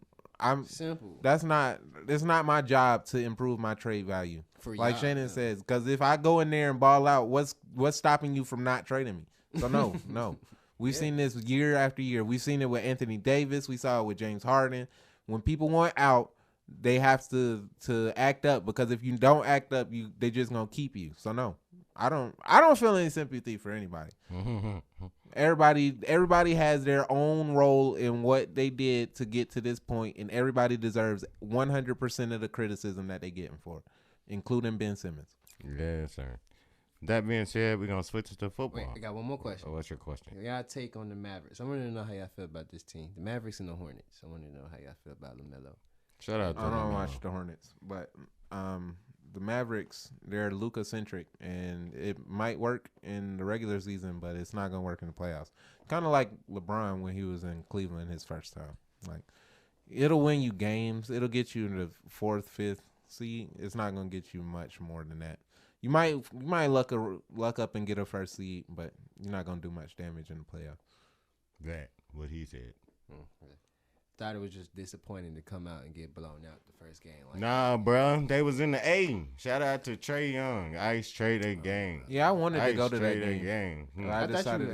Simple. It's not my job to improve my trade value. Like Shannon says, because if I go in there and ball out, what's stopping you from not trading me? So no. We've seen this year after year. We've seen it with Anthony Davis. We saw it with James Harden. When people want out, they have to act up, because if you don't act up, they just gonna keep you. So no, I don't feel any sympathy for anybody. Everybody has their own role in what they did to get to this point, and everybody deserves 100% of the criticism that they getting for it, including Ben Simmons. Yes, sir. That being said, we're going to switch to football. Wait, I got one more question. What's your question? Y'all take on the Mavericks. I want to know how y'all feel about this team. The Mavericks and the Hornets. I want to know how y'all feel about LaMelo. Shout out to I don't watch the Hornets, but the Mavericks, they're Luka-centric, and it might work in the regular season, but it's not going to work in the playoffs. Kind of like LeBron when he was in Cleveland his first time. Like, it'll win you games. It'll get you in the 4th, 5th seed. It's not going to get you much more than that. You might luck up and get a first seed, but you're not gonna do much damage in the playoffs. That what he said. Thought it was just disappointing to come out and get blown out the first game. Nah, bro, they was in the A. Shout out to Trae Young. Ice traded game. Yeah, I wanted to go to that game. I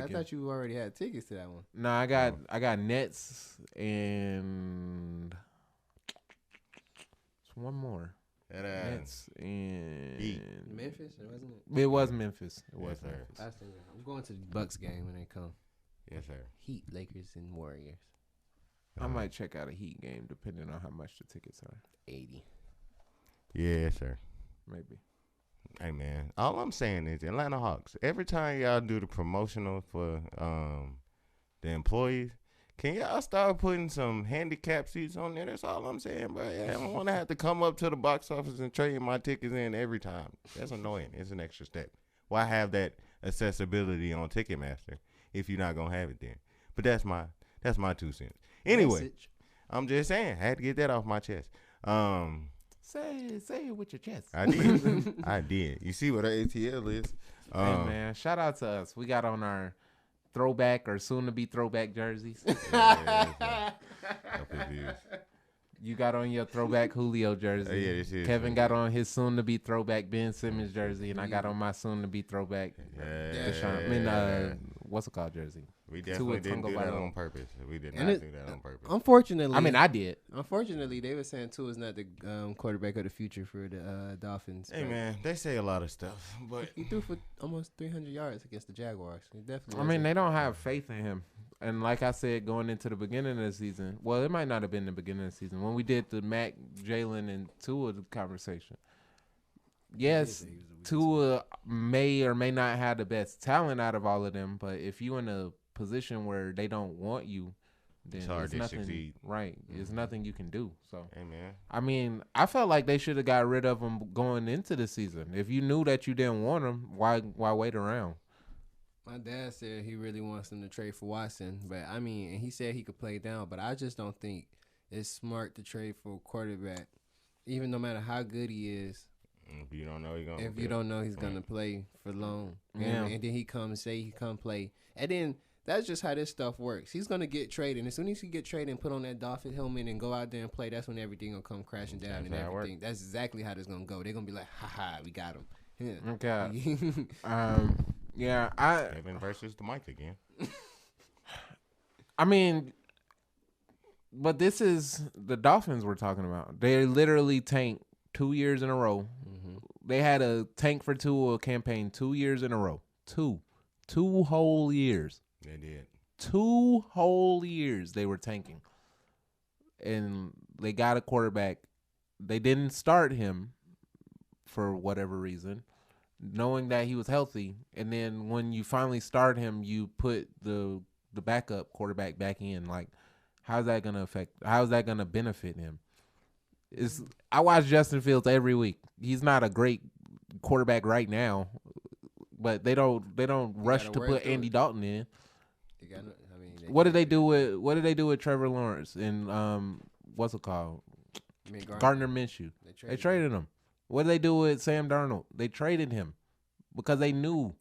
thought you already had tickets to that one. No, I got Nets and one more. Nets and Memphis, wasn't it? It was Memphis. Memphis. I'm going to the Bucks game when they come. Yes, sir. Heat, Lakers, and Warriors. I might check out a Heat game depending on how much the tickets are. 80. Yes, sir. Maybe. Hey, man. All I'm saying is Atlanta Hawks, every time y'all do the promotional for the employees, can y'all start putting some handicap seats on there? That's all I'm saying, bro. I don't want to have to come up to the box office and trade my tickets in every time. That's annoying. It's an extra step. Why have that accessibility on Ticketmaster if you're not gonna have it there? But that's my 2 cents. Anyway, I'm just saying. I had to get that off my chest. Say it with your chest. I did. I did. You see what our ATL is? Hey, man. Shout out to us. We got on our throwback or soon-to-be throwback jerseys. You got on your throwback Julio jersey. Kevin got on his soon-to-be throwback Ben Simmons jersey, and I got on my soon-to-be throwback what's it called jersey? We definitely didn't do that on purpose. We did not do that on purpose. Unfortunately, I did. Unfortunately, they were saying Tua is not the quarterback of the future for the Dolphins. Hey man, they say a lot of stuff, but he threw for almost 300 yards against the Jaguars. He definitely. I mean, they don't have faith in him. And like I said, going into the beginning of the season, well, it might not have been the beginning of the season when we did the Mac, Jalen, and Tua conversation. Yes, Tua may or may not have the best talent out of all of them, but if you in a position where they don't want you, then It's hard it's to nothing. succeed. Right, it's nothing you can do. So Hey man, I mean, I felt like they should have got rid of him going into the season. If you knew that you didn't want him, why wait around? My dad said he really wants them to trade for Watson, but I mean, and he said he could play down, but I just don't think it's smart to trade for a quarterback, even no matter how good he is. if you don't know, you're gonna. If you don't know he's gonna play for long, Yeah. and then he comes say he come play, and then that's just how this stuff works. He's gonna get traded, and as soon as he get traded and put on that Dolphin helmet and go out there and play, that's when everything gonna come crashing down That's and how it work. everything. That's exactly how this gonna go. They're gonna be like, ha ha, we got him. Yeah. Okay. Yeah, Kevin versus the mic again. I mean, but this is the Dolphins we're talking about. They literally tanked 2 years in a row. Mm-hmm. They had a tank for Tua campaign 2 years in a row. Two whole years. They did. 2 whole years they were tanking. And they got a quarterback. They didn't start him for whatever reason, knowing that he was healthy. And then when you finally start him, you put the backup quarterback back in. Like, how's that gonna benefit him? I watch Justin Fields every week. He's not a great quarterback right now, but they don't rush to work put through Andy it. Dalton in. They got, I mean, What did they do with Trevor Lawrence and what's it called? I mean, Gardner Minshew? They traded him. What did they do with Sam Darnold? They traded him because they knew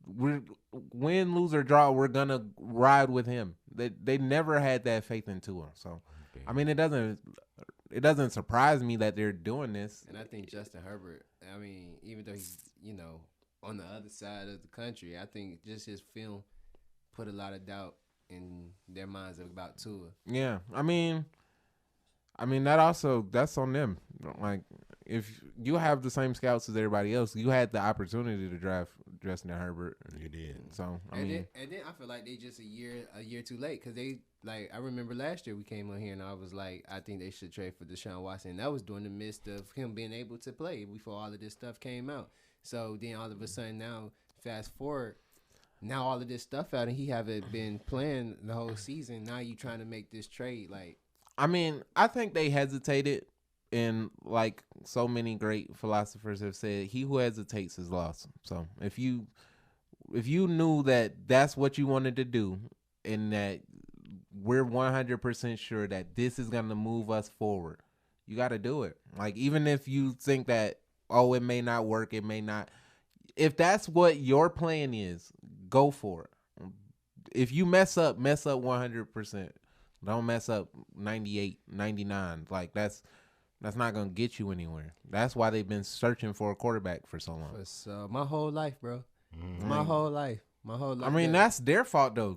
win, lose or draw, we're gonna ride with him. They never had that faith in Tua. So I mean, it doesn't surprise me that they're doing this. And I think Justin Herbert, I mean, even though he's, on the other side of the country, I think just his film put a lot of doubt in their minds about Tua. Yeah, I mean that's on them. Like, if you have the same scouts as everybody else, you had the opportunity to draft Justin Herbert. You did. So And then I feel like they just a year too late, because they, like, I remember last year we came on here and I was like, I think they should trade for Deshaun Watson. That was during the midst of him being able to play before all of this stuff came out. So then all of a sudden now, fast forward, now all of this stuff out and he haven't been playing the whole season. Now you trying to make this trade, like. I mean, I think they hesitated, and like so many great philosophers have said, he who hesitates is lost. So if you knew that that's what you wanted to do, and that we're 100% sure that this is going to move us forward, you got to do it. Like, even if you think that, oh, it may not work, it may not. If that's what your plan is, go for it. If you mess up 100%. Don't mess up 98, 99. Like, that's not going to get you anywhere. That's why they've been searching for a quarterback for so long. So my whole life, bro. Mm-hmm. My whole life. I mean, that's their fault, though.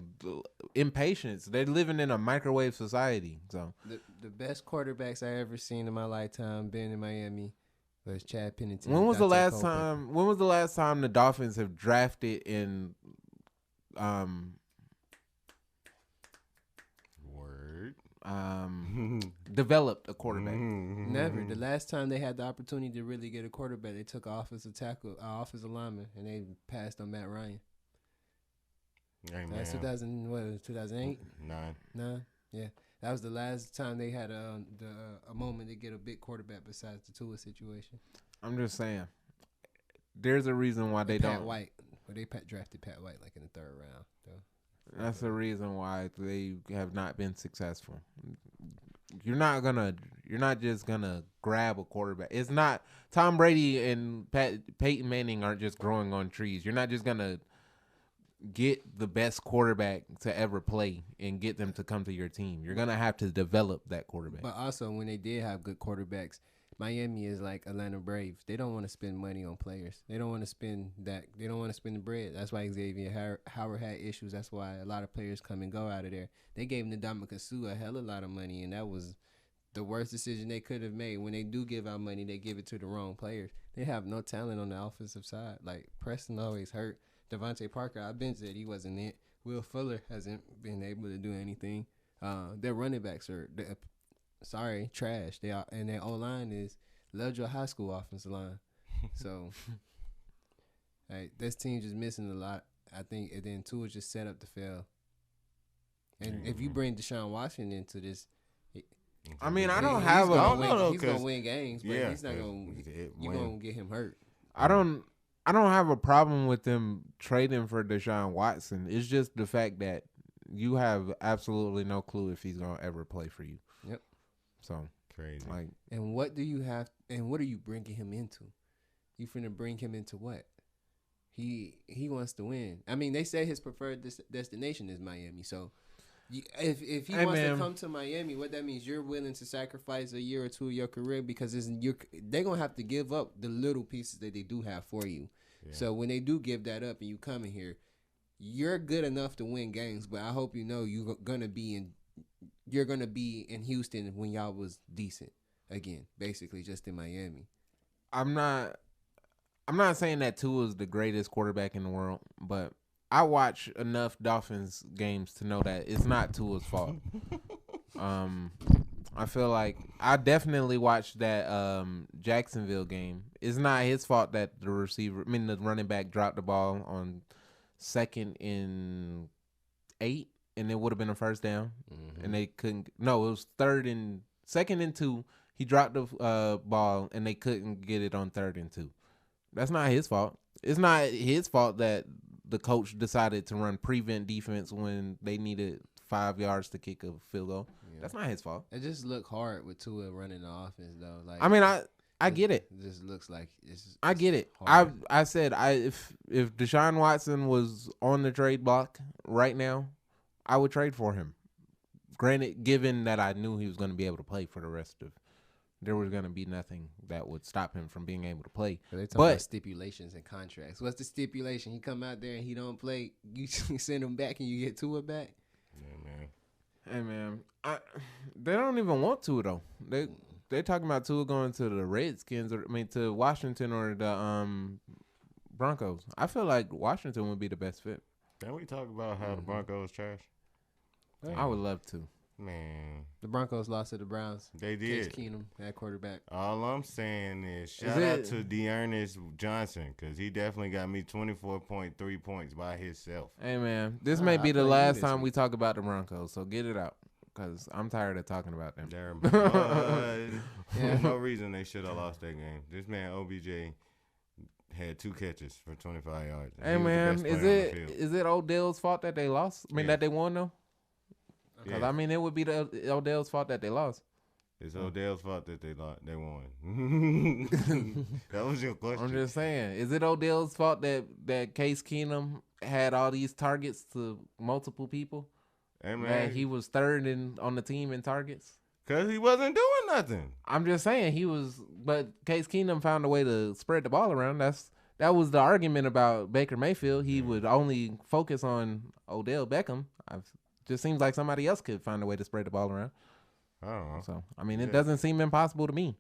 Impatience. They're living in a microwave society. So the best quarterbacks I ever seen in my lifetime being in Miami was Chad Pennington. When was the Dante last time the Dolphins have drafted and developed a quarterback? Never. The last time they had the opportunity to really get a quarterback, they took an offensive tackle, offensive lineman, and they passed on Matt Ryan. Hey, That's 2008? 9. Yeah. That was the last time they had a moment to get a big quarterback besides the Tua situation. I'm just saying, there's a reason why they Pat don't. White. Well, they drafted Pat White like in the 3rd round, though. That's the reason why they have not been successful. You're not just gonna grab a quarterback. It's not Tom Brady and Peyton Manning aren't just growing on trees. You're not just gonna get the best quarterback to ever play and get them to come to your team. You're gonna have to develop that quarterback. But also, when they did have good quarterbacks, Miami is like Atlanta Braves. They don't want to spend money on players. They don't want to spend that. They don't want to spend the bread. That's why Xavier Howard had issues. That's why a lot of players come and go out of there. They gave Ndamukong Suh a hell of a lot of money, and that was the worst decision they could have made. When they do give out money, they give it to the wrong players. They have no talent on the offensive side. Like, Preston always hurt. Devontae Parker, I've been said he wasn't it. Will Fuller hasn't been able to do anything. Their running backs are trash. They are, and their O-line is Ledger High School offensive line. So, this team just missing a lot, I think. And then Tua just set up to fail. And if you bring Deshaun Watson into this, I mean, I don't he's have gonna a. win, though, he's gonna 'cause- win games, but yeah, he's not 'cause gonna. it You win. gonna get him hurt. I don't have a problem with them trading for Deshaun Watson. It's just the fact that you have absolutely no clue if he's gonna ever play for you. Yep. So Crazy. like, And what do you have? And what are you bringing him into? You finna bring him into what? He wants to win. I mean, they say his preferred destination is Miami. So, if he Hey, wants man. to come to Miami, what that means, you're willing to sacrifice a year or two of your career because they're gonna have to give up the little pieces that they do have for you. Yeah. So when they do give that up and you come in here, you're good enough to win games. But I hope you know you're gonna be in Houston when y'all was decent again, basically just in Miami. I'm not saying that Tua is the greatest quarterback in the world, but I watch enough Dolphins games to know that it's not Tua's fault. I feel like I definitely watched that Jacksonville game. It's not his fault that the running back dropped the ball on 2nd and 8, and it would have been a first down, and they couldn't. No, it was 2nd and 2. He dropped the ball, and they couldn't get it on 3rd and 2. That's not his fault. It's not his fault that the coach decided to run prevent defense when they needed 5 yards to kick a field goal. Yeah. That's not his fault. It just looked hard with Tua running the offense though. Like I mean, I get it. It just looks like it's. I get it. hard. I said if Deshaun Watson was on the trade block right now, I would trade for him. Granted, given that I knew he was going to be able to play for the rest of, there was going to be nothing that would stop him from being able to play. They talk about stipulations and contracts. What's the stipulation? He come out there and he don't play. You send him back and you get Tua back. Yeah, man. Hey man, they don't even want Tua though. They talking about Tua going to the Redskins to Washington or the Broncos. I feel like Washington would be the best fit. Can we talk about how the Broncos trash? I would love to. Man, The Broncos lost to the Browns. they Case did. Keenum at quarterback. All I'm saying is shout out to Dearness Johnson because he definitely got me 24.3 points by himself. Hey man, this I may be the played you last this time week. we talk about the Broncos, so get it out because I'm tired of talking about them. There's no reason they should have lost that game. This man OBJ had 2 catches for 25 yards. Hey He was the man, best player on the field. is it Odell's fault that they lost? I mean Yeah. that they won though. Because Yeah. I mean it would be the Odell's fault that they lost. It's Odell's fault that they lost. They won. That was your question. I'm just saying, is it Odell's fault that Case Keenum had all these targets to multiple people? Hey That man, he was third on the team in targets. because he wasn't doing nothing. I'm just saying but Case Keenum found a way to spread the ball around. That was the argument about Baker Mayfield. He would only focus on Odell Beckham. Just seems like somebody else could find a way to spread the ball around. I don't know. So I mean, it Yeah. doesn't seem impossible to me.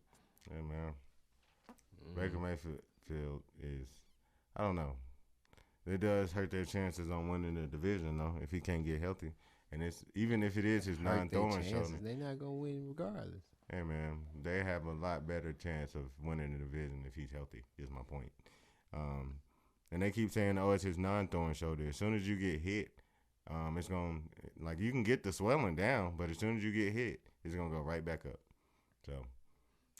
Yeah, man. Baker Mayfield is, I don't know. It does hurt their chances on winning the division, though, if he can't get healthy. And it's even if it is his Hurt their non-throwing shoulder. They're not gonna win regardless. Hey, man, they have a lot better chance of winning the division if he's healthy, is my point. And they keep saying, oh, it's his non-throwing shoulder. As soon as you get hit, it's going to, like, you can get the swelling down, but as soon as you get hit, it's going to go right back up. So,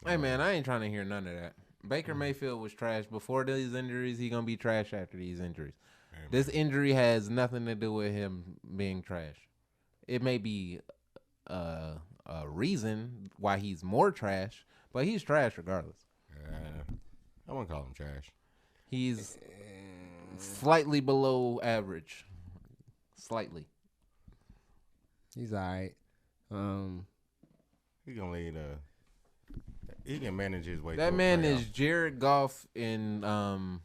Hey man, I ain't trying to hear none of that. Baker Mayfield was trash before these injuries. He gonna be trash after these injuries. hey, man. This injury has nothing to do with him being trash. It may be a reason why he's more trash, but he's trash regardless. I wouldn't call him trash. He's slightly below average. Slightly. He's all right. He gonna lead he can manage his way. That to a man playoff. is Jared Goff and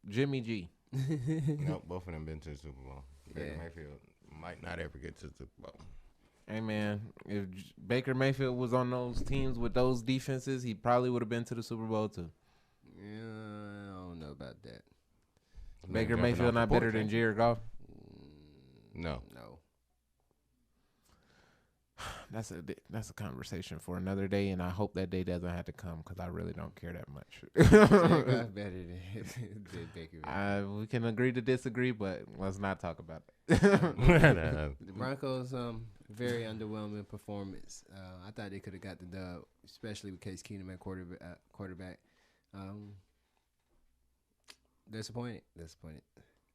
Jimmy G. Nope, both of them been to the Super Bowl. Baker Yeah. Mayfield might not ever get to the Super Bowl. Hey man, if Baker Mayfield was on those teams with those defenses, he probably would have been to the Super Bowl too. Yeah, I don't know about that. Baker Jumping Mayfield off the not better porch, than ain't Jared Goff. No. No. That's a conversation for another day, and I hope that day doesn't have to come because I really don't care that much. Jaguars better than Baker. We can agree to disagree, but let's not talk about it. The Broncos, very underwhelming performance. I thought they could have got the dub, especially with Case Keenum at quarterback. Disappointed.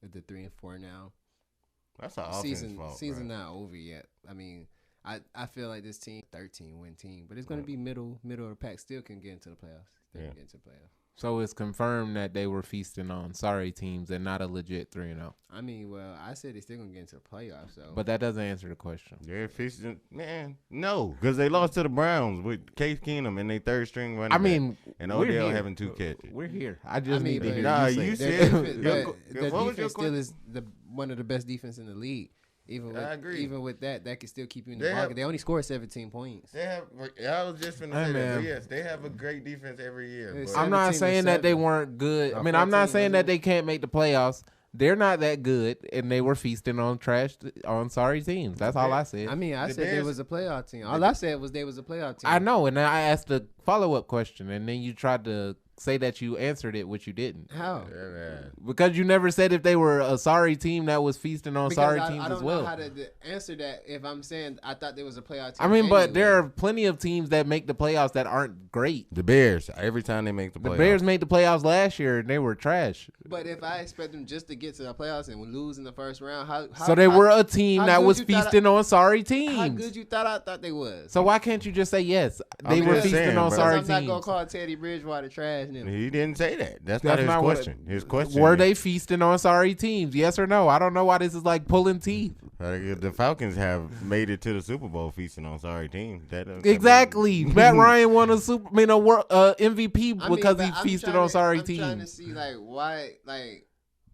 At the 3-4 now. That's an offense fault. Season not over yet. I mean, I feel like this team 13-win team, but it's going to be middle of the pack. Still can get into the playoffs. So it's confirmed that they were feasting on sorry teams and not a legit 3-0. I mean, well, I said they're still going to get into the playoffs. So, But that doesn't answer the question. They're feasting, man. No, because they lost to the Browns with Case Keenum and their third string running back, and Odell having 2 catches. We're here. I just need to hear Nah, you say you that. said their defense still is one of the best defense in the league. I agree. Even with that can still keep you in the market. They only scored 17 points. I was just going to say that. But yes, they have a great defense every year. I'm not saying that they weren't good. I mean, I'm not saying that they can't make the playoffs. They're not that good, and they were feasting on sorry teams. That's all I said. I mean, I said they was a playoff team. All I said was they was a playoff team. I know, and I asked a follow-up question, and then you tried to say that you answered it, which you didn't. How? Because you never said if they were a sorry team that was feasting on sorry teams as well. I don't know how to answer that if I'm saying I thought there was a playoff team. I mean, but there are plenty of teams that make the playoffs that aren't great. The Bears, every time they make the playoffs. The Bears made the playoffs last year, and they were trash. But if I expect them just to get to the playoffs and lose in the first round, so they were a team that was feasting on sorry teams. How good you thought I thought they was? So why can't you just say yes? They were feasting on sorry teams. I'm not gonna call Teddy Bridgewater trash. He didn't say that. That's not his question. His question were they feasting on sorry teams? Yes or no? I don't know why this is like pulling teeth. The Falcons have made it to the Super Bowl feasting on sorry teams. Exactly. Matt Ryan won a MVP because he feasted on sorry teams. I'm trying to see why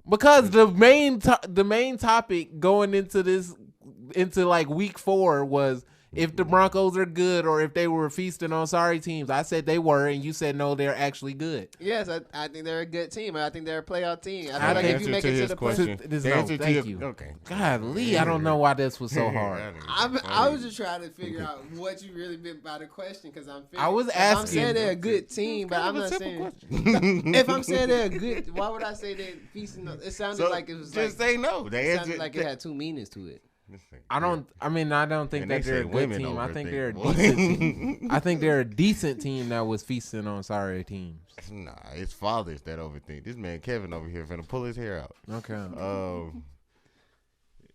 because the main topic going into like week 4 was if the Broncos are good or if they were feasting on sorry teams. I said they were, and you said no, they're actually good. Yes, I think they're a good team. I think they're a playoff team. I feel like if you make it to the question, thank you. Okay. God, Lee, I don't know why this was so hard. I was just trying to figure out what you really meant by the question because I was asking. I'm saying they're a good team, but I'm not saying. If I'm saying they're good, why would I say they're feasting? It sounded like it was just say no. It sounded like it had 2 meanings to it. I don't think that they're a good team. I think they're a decent team. I think they're a decent team that was feasting on sorry teams. Nah, it's fathers that overthink. This man Kevin over here finna pull his hair out. Okay.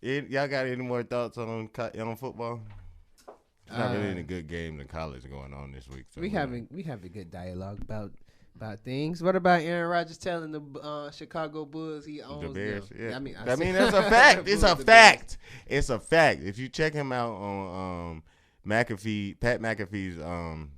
Y'all got any more thoughts on football? There's not really any good games in college going on this week. So we have a good dialogue about things. What about Aaron Rodgers telling the Chicago Bulls he owns the Bears? them? Yeah. I mean that's a fact. It's a fact. It's a fact. If you check him out on Pat McAfee's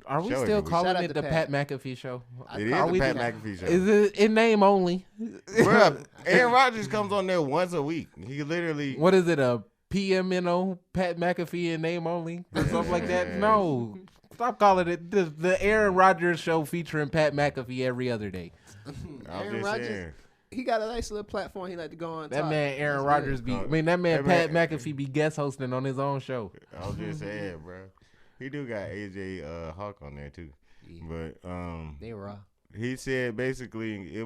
are we show still calling it the Pat McAfee show? It is the Pat McAfee show. Is it in name only? Bruh, Aaron Rodgers comes on there once a week. He literally. What is it? A PMNO Pat McAfee in name only or something like that? No. Stop calling it the Aaron Rodgers show featuring Pat McAfee every other day. Aaron Rodgers, he got a nice little platform he like to go on. That man Aaron Rodgers that man Pat McAfee be guest hosting on his own show. I was just saying, bro. He do got AJ Hawk on there too. Yeah. But they raw. He said basically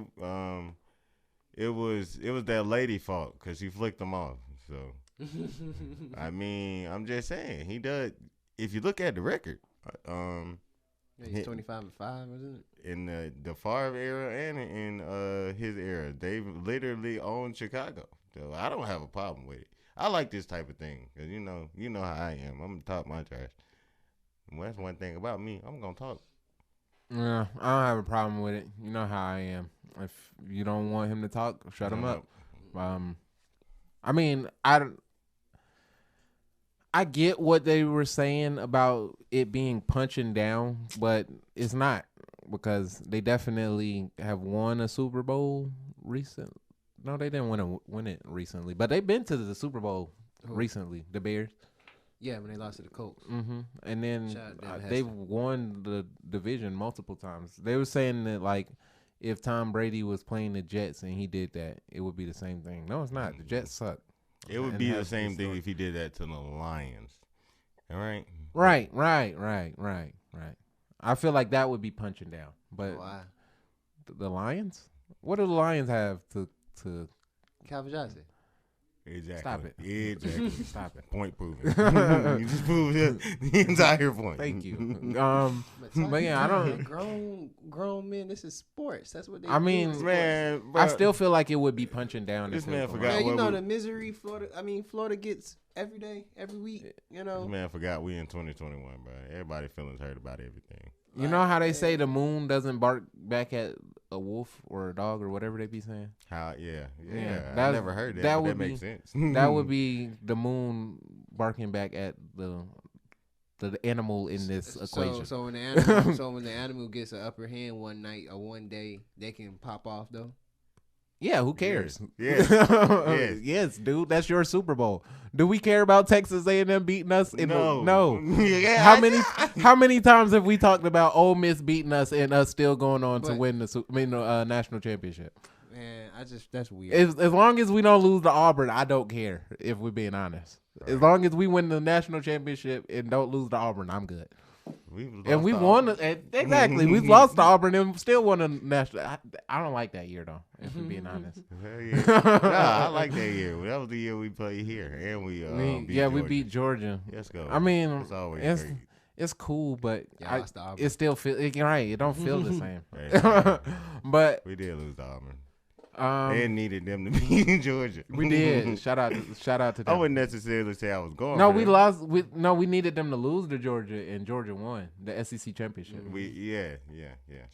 it was that lady fault because she flicked him off. So I mean, I'm just saying he does. If you look at the record. He's 25-5, isn't it? In the Favre era and in his era, they literally owned Chicago. So I don't have a problem with it. I like this type of thing because you know how I am. I'm gonna talk my trash. Well, that's one thing about me. I'm gonna talk. Yeah, I don't have a problem with it. You know how I am. If you don't want him to talk, shut him up. I mean, I get what they were saying about it being punching down, but it's not because they definitely have won a Super Bowl recent. No, they didn't win it recently, but they've been to the Super Bowl recently. The Bears. Yeah, when they lost to the Colts. Mm-hmm. And then they've won the division multiple times. They were saying that like if Tom Brady was playing the Jets and he did that, it would be the same thing. No, it's not. The Jets suck. It would be the same thing if he did that to the Lions. All right? Right. I feel like that would be punching down. But Why? the Lions? What do the Lions have to Calvin Johnson. Exactly. Stop it. Exactly. stop it? Point proven. You just proved the entire point. Thank you. But yeah, I don't. grown men. This is sports. That's what they. I do mean, in sports. Man, I bro, still feel like it would be punching down. This if man it was forgot Man, you what know we- the misery Florida gets every day, every week. You know. this man forgot we in 2021, bro. Everybody feelings hurt about everything. You know how they say the moon doesn't bark back at a wolf or a dog or whatever they be saying? How? Yeah. that- I never heard that. that But would that makes be- sense. That would be the moon barking back at the animal in this equation. So when the animal gets an upper hand one night or one day, they can pop off though. Yeah, who cares? Yes. Yes, dude, that's your Super Bowl. Do we care about Texas A&M beating us? No. Yeah, How many times have we talked about Ole Miss beating us and us still going on to But- win the national championship? Man, that's weird. As long as we don't lose to Auburn, I don't care. If we're being honest, as long as we win the national championship and don't lose to Auburn, I'm good. And we won exactly. We've lost to Auburn and still won a national. I don't like that year though. If we're being honest. Hell yeah. Nah, I like that year. That was the year we played here, and we we beat Georgia. Let's go. I mean, it's always it's great. it's cool, but Yeah, I lost to Auburn. it still feel right. It don't feel the same. Hey, But we did lose to Auburn. um, Needed them to be in Georgia. we did. Shout out to I them. wouldn't necessarily say I was going. No, for we them. lost. We needed them to lose to Georgia, and Georgia won the SEC championship. Yeah.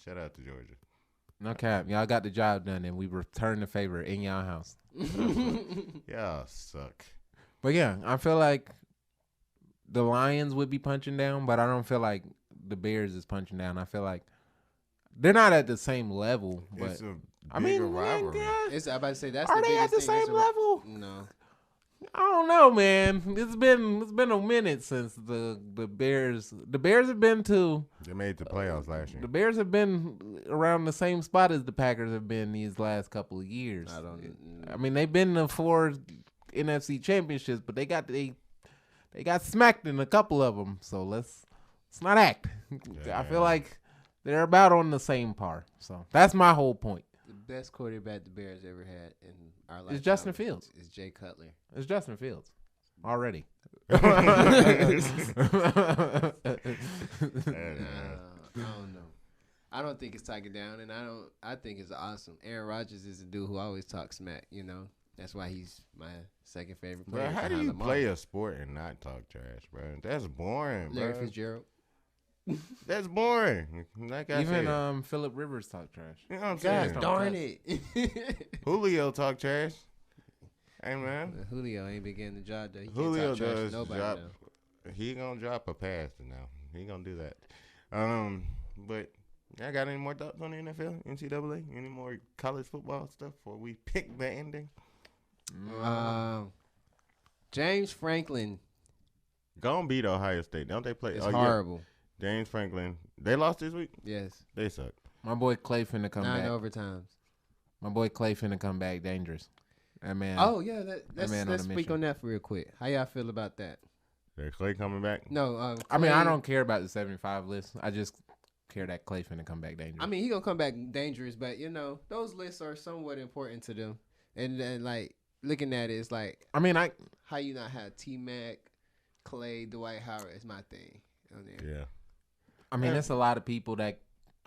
Shout out to Georgia. No cap, y'all got the job done, and we returned the favor in y'all house. Y'all suck. But yeah, I feel like the Lions would be punching down, but I don't feel like the Bears is punching down. I feel like they're not at the same level. But It's a I bigger mean, rivalry. yeah, I'm about to say that's are the they at biggest the thing. same level? No. I don't know, man. It's been a minute since the Bears. The Bears have been to. They made the playoffs last year. The Bears have been around the same spot as the Packers have been these last couple of years. I mean, they've been to 4 NFC championships, but they got smacked in a couple of them. So let's not act. I feel like they're about on the same par. So that's my whole point. The best quarterback the Bears ever had in our life. It's Justin Fields. Is Jay Cutler. It's Justin Fields already. I don't know. I don't think it's talking down, and I think it's awesome. Aaron Rodgers is a dude who always talks smack. You know, that's why he's my second favorite player. Bro, how do behind you Lamar. play a sport and not talk trash, bro? That's boring, Larry bro. Fitzgerald? That's boring. Like I Even said, Philip Rivers talk trash. you know what I'm God saying? darn it! Julio talk trash. Hey man, Julio ain't been getting the job though. He can't Julio talk trash to does nobody drop. now. He gonna drop a pass now. He gonna do that. But I got any more thoughts on the NFL, NCAA? Any more college football stuff before we pick the ending? James Franklin Gonna beat Ohio State. Don't they play? is yeah. horrible. James Franklin. They lost this week. Yes, They suck. My boy Clay finna come 9 back. overtimes. My boy Clay finna come back dangerous. That man. Oh yeah, let's man on a speak mission. on that for real quick. How y'all feel about that? Is Clay coming back? No, I mean, I Clay- don't care about the 75 list. I just care that Clay finna come back dangerous. I mean, he gonna come back dangerous, but you know, those lists are somewhat important to them. And then like looking at it, it's like I mean, how you not have T Mac, Clay, Dwight Howard is my thing. On there. Yeah. there's a lot of people that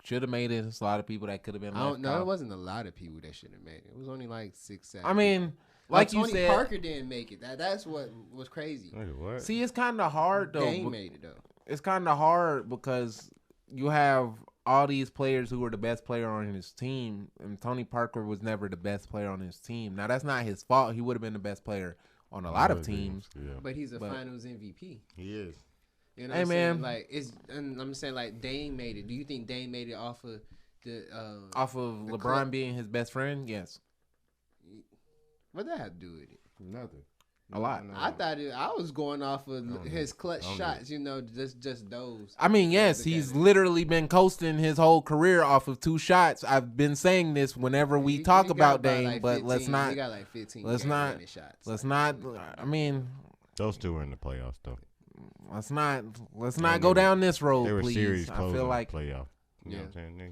should have made it. There's a lot of people that could have been. I don't left know. out. It wasn't a lot of people that should have made it. It was only like 6, 7. I mean, like you Tony said, Parker didn't make it. That's what was crazy. Wait, what? see, it's kind of hard though. Dame made it though. It's kind of hard because you have all these players who were the best player on his team, and Tony Parker was never the best player on his team. Now that's not his fault. He would have been the best player on a lot of teams. Yeah. But he's a But- Finals MVP. He is. You know Hey, what I'm saying? man. Like and I'm saying like Dame made it. Do you think Dame made it off of the Off of The LeBron club- being his best friend, yes, what that have to do with it? Nothing. a lot. I thought I was going off of Don't his clutch don't do shots, you know, just those. I mean, yes, Look at he's it. literally been coasting his whole career off of 2 shots. I've been saying this whenever we He talk got about Dame, like but 15 let's not. He got like 15. let's game not- winning shots. Let's not. I mean, Those two were in the playoffs though. let's not go down this road, They were please. series I closing feel like playoff. You know Yeah. what I'm saying?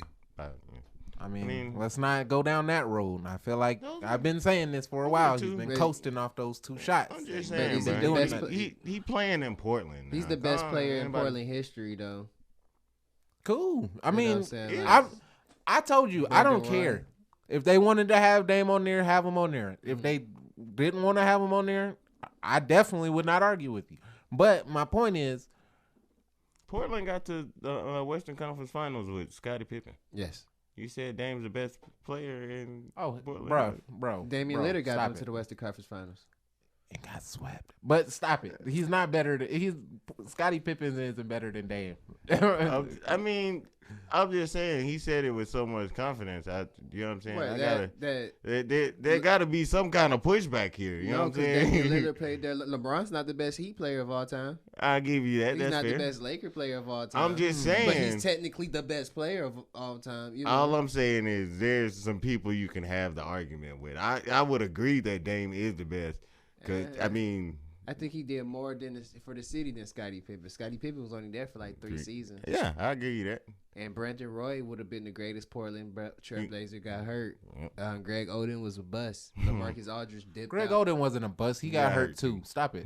I mean, mean- let's not go down that road. I feel like I've been saying this for a those are while. two- He's been But- coasting off those 2 shots. I'm just But saying, he's the bro. best He playing in Portland. He's now. the best Come on, player in anybody- Portland history, though. Cool. I You know what mean, I'm saying? yeah. Like, I told you, I don't Brandon care. Roy. If they wanted to have Dame on there, have him on there. If they didn't want to have him on there, I definitely would not argue with you. But my point is, Portland got to the Western Conference Finals with Scottie Pippen. yes. You said Dame's the best player in Portland. bro, Damian bro, Lillard got stop them it. to the Western Conference Finals. And got swept. But stop it. He's not better than Scottie Pippen isn't better than Dame. I mean, I'm just saying. He said it with so much confidence. You know what I'm saying? What, There got to be some kind of pushback here. You know no, what I'm because saying? Damian Lillard played there. LeBron's not the best Heat player of all time. I'll give you that. He's That's not fair. the best Laker player of all time. I'm just saying. But he's technically the best player of all time. You know? All I'm saying is there's some people you can have the argument with. I would agree that Dame is the best. Because, I mean, I think he did more for the city than Scottie Pippen. Scottie Pippen was only there for like 3 seasons. yeah, I'll give you that. And Brandon Roy would have been the greatest Portland Trailblazer. Got hurt. Yep. Greg Oden was a bust. LaMarcus Aldridge dipped Greg out. Oden wasn't a bust. He got Yeah, hurt too. Stop it.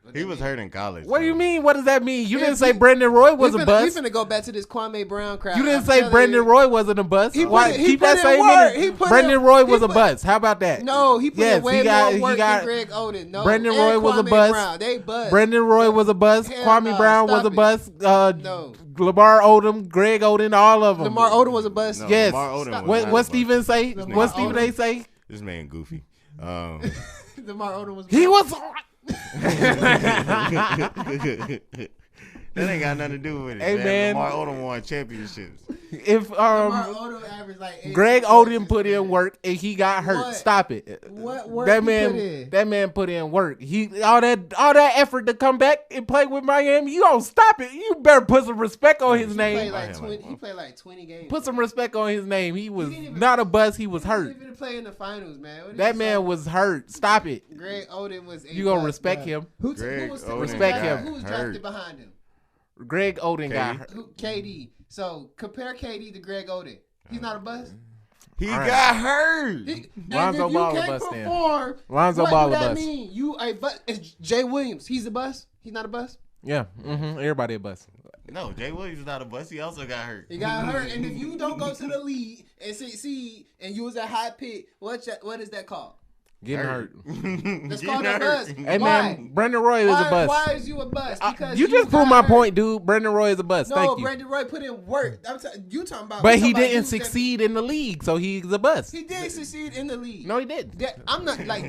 What He that was mean? hurt in college. What do you though. mean? What does that mean? You Yeah, didn't say we- Brandon Roy was a We bust. finna go back to this Kwame Brown crowd. You didn't I'm say telling Brandon you. Roy wasn't a bust. He Why put in- he keep put that in same work. energy? He put Brandon in- Roy he was a put- bust. How about that? No, he put Yes, in way he got- more he work got- than Greg Oden. No, Brandon and Roy was a Kwame bust. Brown. They bust. Brandon Roy was a bust. Hell Kwame no, Brown was stop a it. bust. No. Lamar Odom, Greg Oden, all of them. Lamar Odom was a bust. No, Yes. Lamar Odom Stop. was What not what a Steven say? Lamar What Stephen Odom. A say? This man goofy. Lamar Odom was. He was. That ain't got nothing to do with it. Hey, man. Lamar Odom won championships. Lamar If Odom averaged like 8 Greg points Oden this put year. in work and he got hurt. What? Stop it. What work that he man put in? that man put in work. He all that effort to come back and play with Miami. You don't stop it. You better put some respect on his He played name. like 20. He played like 20 games. Put some respect on his name. He was didn't even- not a bust. He was He hurt. didn't even play in the finals, man. What are That you man talking- was hurt. Stop it. Greg Oden was. You gonna respect bruh. him. Who Greg was Oden Respect got- him. Who was hurt. drafted behind him? Greg Oden got KD? hurt. KD. So compare KD to Greg Oden. He's not a bust. He All right. got hurt. Lonzo And if Ball you a can't bust then. perform, Lonzo what Ball do a that bust. mean? You a bust? Is Jay Williams? He's a bust. He's not a bust. Yeah. Everybody a bust. No, Jay Williams is not a bust. He also got hurt. He got hurt, and if you don't go to the league and succeed, and you was a high pick, what is that called? Getting hurt. That's Getting called a hurt. bust. Hey Why? man, Brendan Roy is a bust. Why is you a bust? Because You just got proved my hurt. point, dude. Brendan Roy is a bust. No, Thank you. Brandon Roy put in work. You talking about? But we he talking about didn't dudes that- succeed in the league, so he's a bust. He did succeed in the league. No, he didn't. I'm not like.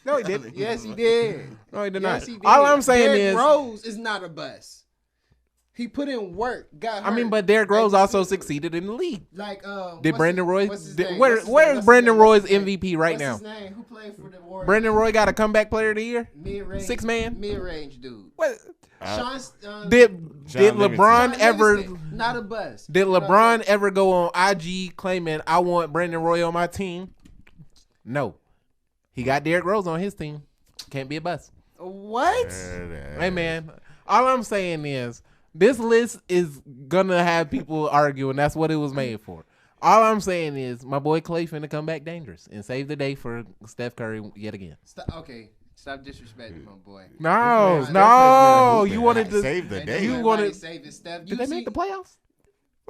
No, he didn't. Yes, he did. No, he did Yes, not. he did. All I'm saying Derrick is, Rose is not a bust. He put in work. Got hurt. I mean, but Derrick Rose also succeeded in the league. Like, Did what's Brandon Roy? what's his did- name? where What's his name? where's What's his Brandon name? Roy's What's his name? MVP right What's now? his name? Who played for the Warriors? Brandon Roy got a comeback player of the year. Mid-range, Six man? mid-range dude. What? Sean, Did Sean LeBron Sean ever? Livingston, not a bust. Did You know what I'm LeBron saying? ever go on IG claiming I want Brandon Roy on my team? No. He got Derrick Rose on his team. Can't be a bust. What? Hey man, all I'm saying is this list is gonna have people arguing. That's what it was made for. All I'm saying is my boy Clay finna come back dangerous and save the day for Steph Curry yet again. Okay, stop disrespecting my boy. No, This man- no, This you man wanted to save the Ain't day. You nobody wanted- saving Steph. Did they make the playoffs?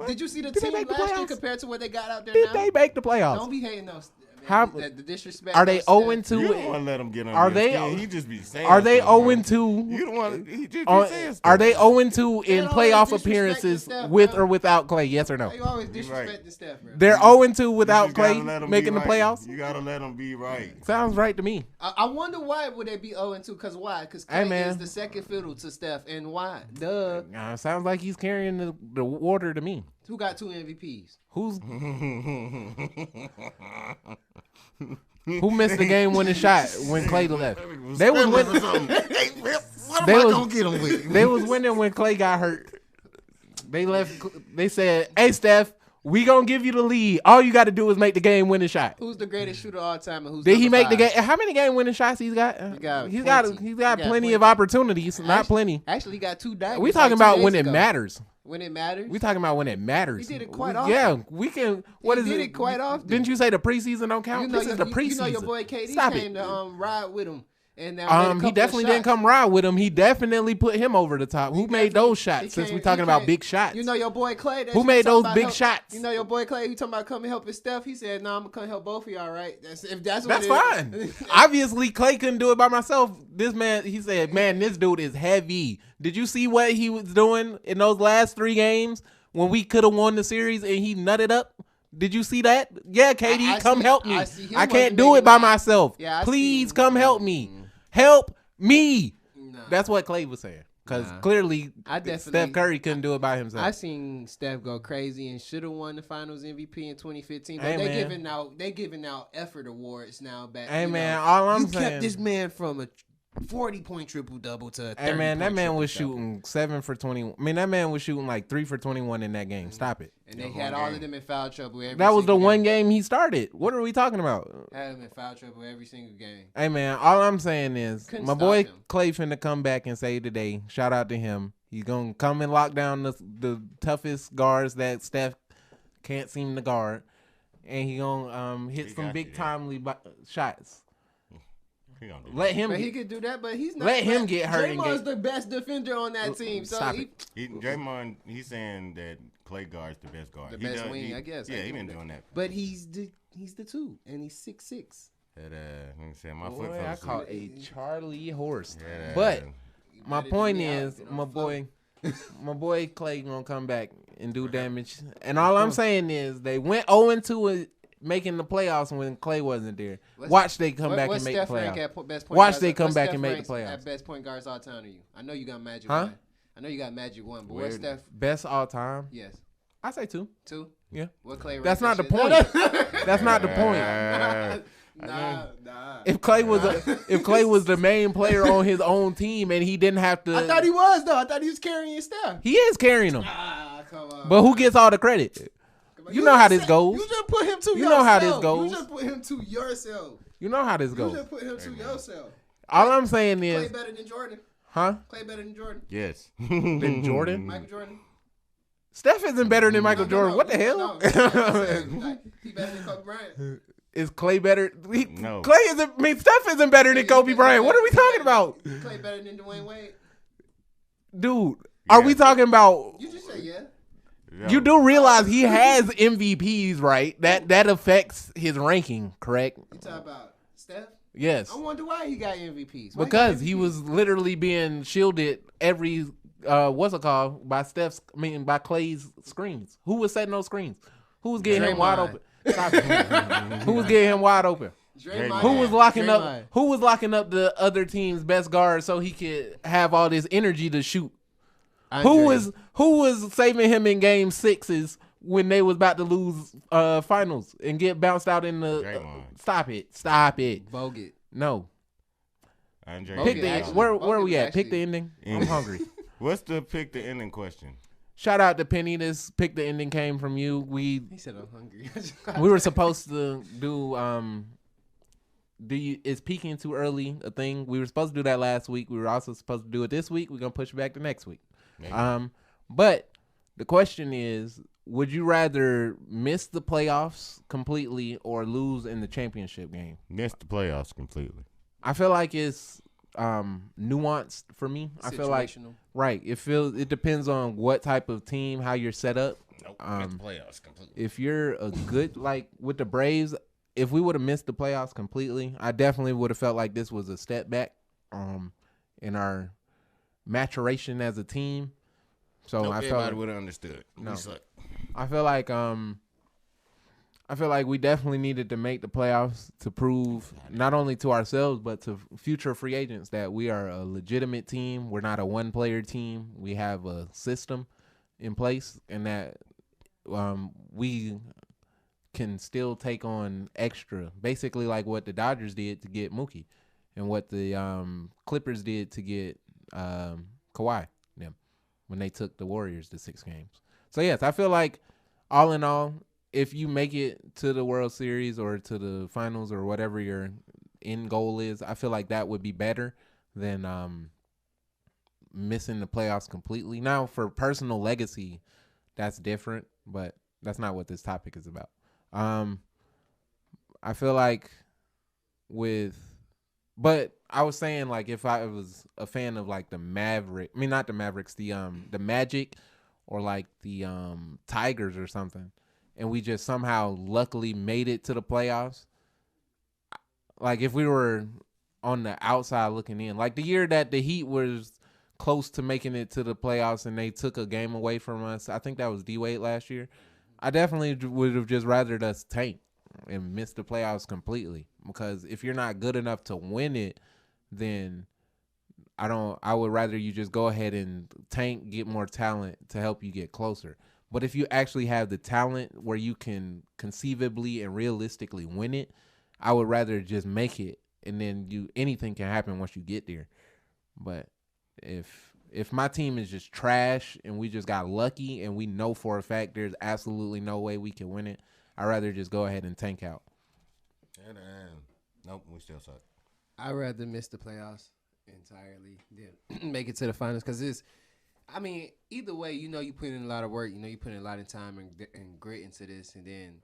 Did you see the Did they team make the last year playoffs? compared to what they got out there Did now? they make the playoffs? Don't be hating those. How- the disrespect. Are they on Steph. 0 You don't want to let him get on Are your they- skin. He just be saying Are they stuff, 0 man. 2? You don't want. He just be saying stuff. Are they 0 2 in They always playoff disrespect appearances Steph, with bro. or without Clay? Yes or no? You always You disrespecting right. Steph, bro. They're 0 2 You without just gotta Clay let him making be the right. playoffs. You gotta let him be right. Sounds right to me. I wonder why would they be 0-2? Because why? Because Hey, Clay man. is the second fiddle to Steph, and why? Duh. Sounds like he's carrying the water to me. Who got 2 MVPs? Who missed the game winning shot when Clay left? They was winning. Hey, what They am I was- gonna get him with? They was winning when Clay got hurt. They left. They said, "Hey Steph, We gonna give you the lead. All you got to do is make the game winning shot. Who's the greatest shooter of all time? And who's Did he number make the five? game? How many game winning shots he's got? He's got plenty plenty. of opportunities. Not plenty. Actually, he got 2 dimes. We talking about when it matters. When it matters. We talking about when it matters. He did it quite often. Yeah, we can. What is He it? did it quite often. Didn't you say the preseason don't count? This is the preseason. You know your boy KD Stop came it. to ride with him. And now He definitely didn't come ride with him. He definitely put him over the top. Who made those shots? Since we talking about big shots, you know your boy Clay. Who made those big shots? You know your boy Clay. Who talking about coming helping Steph? He said, "No, I'm gonna come help both of y'all." Right? That's fine. Obviously, Clay couldn't do it by myself. This man, he said, "Man, this dude is heavy." Did you see what he was doing in those last 3 games when we could have won the series and he nutted up? Did you see that? Yeah, KD, come help me. I can't do it by myself. Yeah, please come help me. Help me. Nah. That's what Clay was saying. Because clearly Steph Curry couldn't do it by himself. I seen Steph go crazy and should have won the Finals MVP in 2015. But they giving out effort awards now back. Hey man, all I'm saying, you kept this man from a 40-point triple-double to a 30-point Hey man, that man was triple-double. shooting 7 for 21. I mean, that man was shooting like 3 for 21 in that game. Stop it. And they had all of them in foul trouble every That was the single one game he started. What are we talking about? Had them in foul trouble every single game. Hey man, all I'm saying is Couldn't my stop boy him. Clay finna come back and save the day. Shout out to him. He's gonna come and lock down the toughest guards that Steph can't seem to guard, and he gonna hit some big timely shots. Let him. But he could do that, but he's not. Let him get hurt. Draymond's the best defender on that team. So Stop it. Draymond, he's saying that Clay guard's the best guard. The best wing, I guess. Yeah, he been doing that. But he's the 2, and he's 6'6". Let me say my Boy, foot. I call a Charlie horse. Yeah. But my better point than me is, out, my boy Clay gonna come back and do damage. And all I'm saying is, they went 0-2 making the playoffs when Clay wasn't there. Watch they come back and make the playoffs. Watch they come back and make the playoffs. At best point guards all time to you. I know you got Magic Huh? 1. I know you got Magic 1, but what's Steph? Best all time? Yes. I say 2. 2? Yeah. What Clay? That's not the shit? point. That's not the point. Nah. If Clay was the main player on his own team and he didn't have to, I thought he was though. I thought he was carrying Steph. he is carrying them. Come on. But who gets all the credit? You know how this goes. You just put him to yourself. You know how this goes. You just put him to yourself. You know how this You goes. just put him to yourself. All I'm saying Clay is, better than Jordan. huh? Clay better than Jordan. Yes. Than Jordan? Michael Jordan. Steph isn't better than Michael Jordan. What the hell? No, he better than Kobe Bryant. Is Clay better? No. Clay isn't. I mean, Steph isn't better than Kobe Bryant. What are we talking about, Clay better than Dwayne Wade. dude? Are we talking about? You just say yeah. You do realize he has MVPs, right? That affects his ranking, correct? You talk about Steph. Yes, I wonder why he got MVPs. Why because got he MVPs? was literally being shielded every what's it called by by Clay's screens. Who was setting those screens? Who was getting him wide Draymond. open? Stop it. Who was getting him wide open? Draymond. Who was locking up? Draymond. Who was locking up the other team's best guard so he could have all this energy to shoot? Andre. Who was saving him in game 6s when they was about to lose finals and get bounced out in the? Draymond. Stop it. Bogut. No. Andre. Bogut Pick the actually- where Bogut we at? actually- Pick the ending. I'm hungry. What's the pick the ending question? Shout out to Penny. This pick the ending came from you. We He said I'm hungry. were supposed to do is peaking too early a thing? We were supposed to do that last week. We were also supposed to do it this week. We're gonna push it back to next week. Maybe. But the question is, would you rather miss the playoffs completely or lose in the championship game? Missed the playoffs completely. I feel like it's nuanced for me. I feel like right. It depends on what type of team, how you're set up. Nope. Missed the playoffs completely. If you're a good like with the Braves, if we would have missed the playoffs completely, I definitely would have felt like this was a step back in our maturation as a team. So I felt everybody would have understood. No. We suck. I feel like we definitely needed to make the playoffs to prove not only to ourselves but to future free agents that we are a legitimate team. We're not a one-player team. We have a system in place, and that we can still take on extra, basically like what the Dodgers did to get Mookie, and what the Clippers did to get Kawhi them when they took the Warriors to 6 games. So yes, I feel like all in all, if you make it to the World Series or to the finals or whatever your end goal is, I feel like that would be better than missing the playoffs completely. Now, for personal legacy, that's different, but that's not what this topic is about. I feel like but I was saying, like, if I was a fan of like the not the Mavericks, the Magic or like the Tigers or something, and we just somehow luckily made it to the playoffs. Like if we were on the outside looking in, like the year that the Heat was close to making it to the playoffs and they took a game away from us. I think that was D-Wade last year. I definitely would have just rathered us tank and miss the playoffs completely, because if you're not good enough to win it, then I would rather you just go ahead and tank, get more talent to help you get closer. But if you actually have the talent where you can conceivably and realistically win it, I would rather just make it, and then anything can happen once you get there. But if my team is just trash and we just got lucky and we know for a fact there's absolutely no way we can win it, I'd rather just go ahead and tank out. Nope, we still suck. I'd rather miss the playoffs entirely than make it to the finals, because either way, you put in a lot of work, you put in a lot of time and grit into this, and then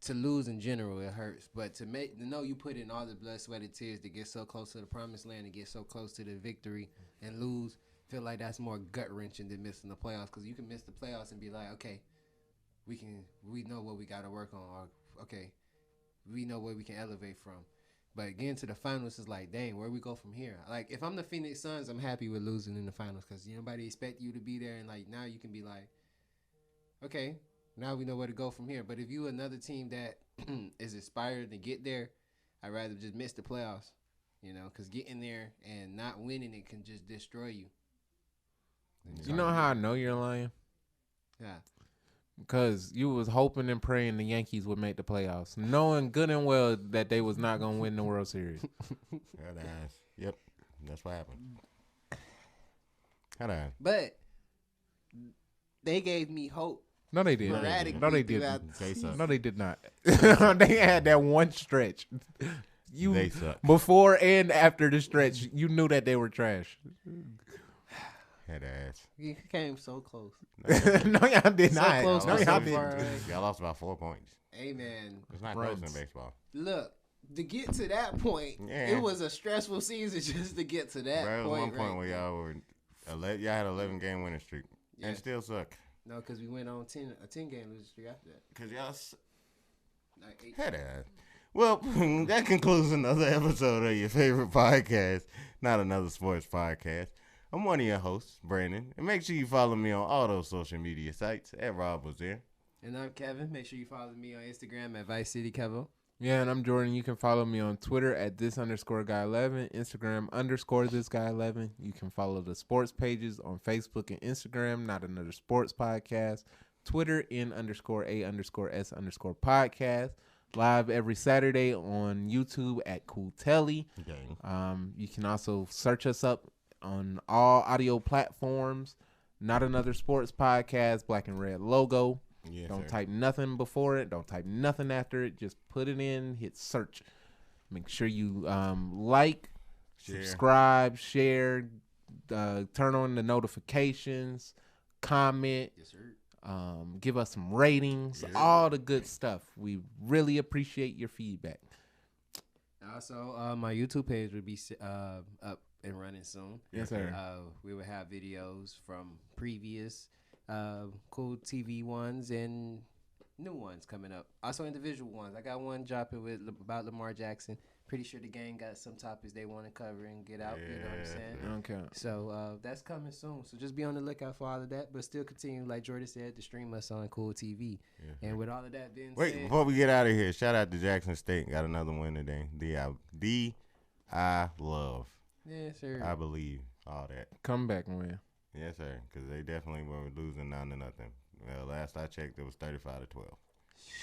to lose in general, it hurts. But to know you put in all the blood, sweat, and tears to get so close to the promised land and get so close to the victory and lose, feel like that's more gut wrenching than missing the playoffs, because you can miss the playoffs and be like, okay, we know what we got to work on, or okay, we know where we can elevate from. But getting to the finals is like, dang, where we go from here? Like, if I'm the Phoenix Suns, I'm happy with losing in the finals, because nobody expect you to be there, and like now you can be like, okay, now we know where to go from here. But if you another team that is inspired to get there, I'd rather just miss the playoffs, because getting there and not winning it can just destroy you. You know how I know you're lying? Yeah. Because you was hoping and praying the Yankees would make the playoffs, knowing good and well that they was not going to win the World Series. Yep, that's what happened. But they gave me hope. No, they didn't. No, they didn't. No, they did not. They had that one stretch. They suck. Before and after the stretch, you knew that they were trash. Head ass. You came so close. No, y'all did not. Close, no, y'all didn't. far. Y'all lost about 4 points. Hey, man. It's not close in baseball. Look, to get to that point, it was a stressful season just to get to that point. point. One point where y'all were, y'all had 11-game winning streak and still suck. No, because we went on a 10-game losing streak after that. Because y'all Like 8. head ass. Well, that concludes another episode of your favorite podcast, Not Another Sports Podcast. I'm one of your hosts, Brandon, and make sure you follow me on all those social media sites at Rob Was There. And I'm Kevin. Make sure you follow me on Instagram at Vice City Kevo. Yeah, and I'm Jordan. You can follow me on Twitter at @this_guy11, Instagram _thisguy11. You can follow the sports pages on Facebook and Instagram, Not Another Sports Podcast. Twitter _A_S_podcast. Live every Saturday on YouTube at Cool Telly. Okay. You can also search us up on all audio platforms. Not Another Sports Podcast, black and red logo. Yes, Don't sir. type nothing before it. Don't type nothing after it. Just put it in, hit search. Make sure you like, subscribe, share, turn on the notifications, comment. Yes, sir. Give us some ratings, all the good stuff. We really appreciate your feedback. Also, my YouTube page will be up and running soon. Yes, sir. We will have videos from previous cool TV ones and new ones coming up. Also, individual ones. I got one dropping about Lamar Jackson. Pretty sure the gang got some topics they want to cover and get out. You know what I'm saying? Okay. So that's coming soon. So just be on the lookout for all of that. But still continue, like Jordan said, to stream us on Cool TV. Yeah. And with all of that being said, before we get out of here, shout out to Jackson State. Got another win today. I love. Yes, sir. I believe all that. Comeback win. Yes, sir. Because they definitely were losing 9-0. Well, last I checked, it was 35-12.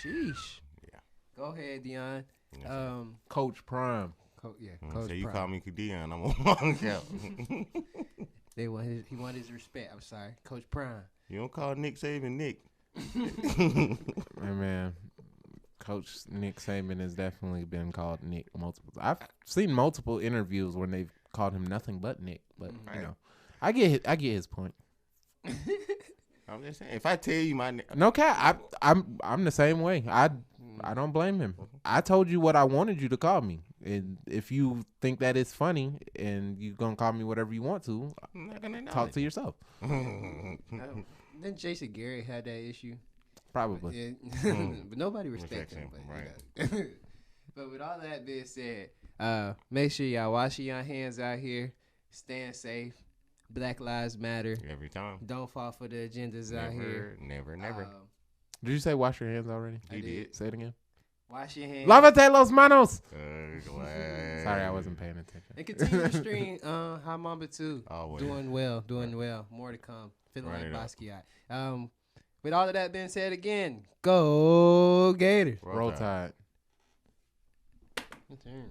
Sheesh. Yeah. Go ahead, Dion. Yes, Coach Prime. Coach so you Prime. call me Dion, I'm on one count. He wanted his respect. I'm sorry, Coach Prime. You don't call Nick Saban Nick. Hey, man, Coach Nick Saban has definitely been called Nick multiple. I've seen multiple interviews when they've called him nothing but Nick. But you know, I get his point. I'm just saying, if I tell you my No cap, I'm the same way. I don't blame him. I told you what I wanted you to call me, and if you think that is funny and you gonna call me whatever you want to, I'm not gonna know talk it. to yourself. Then Jason Garrett had that issue. Probably. Yeah. But nobody respects him. Respects But, him, you know. But with all that being said, make sure y'all washing your hands out here. Staying safe. Black Lives Matter. Every time. Don't fall for the agendas out here. Never. Did you say wash your hands already? I did. Say it again. Wash your hands. Lávate los manos. Glad. Sorry, I wasn't paying attention. And continue to stream High Mamba 2. Always. Doing well. More to come. Feeling Run like it up. Basquiat. With all of that being said again, go Gators. Roll Tide. Your turn.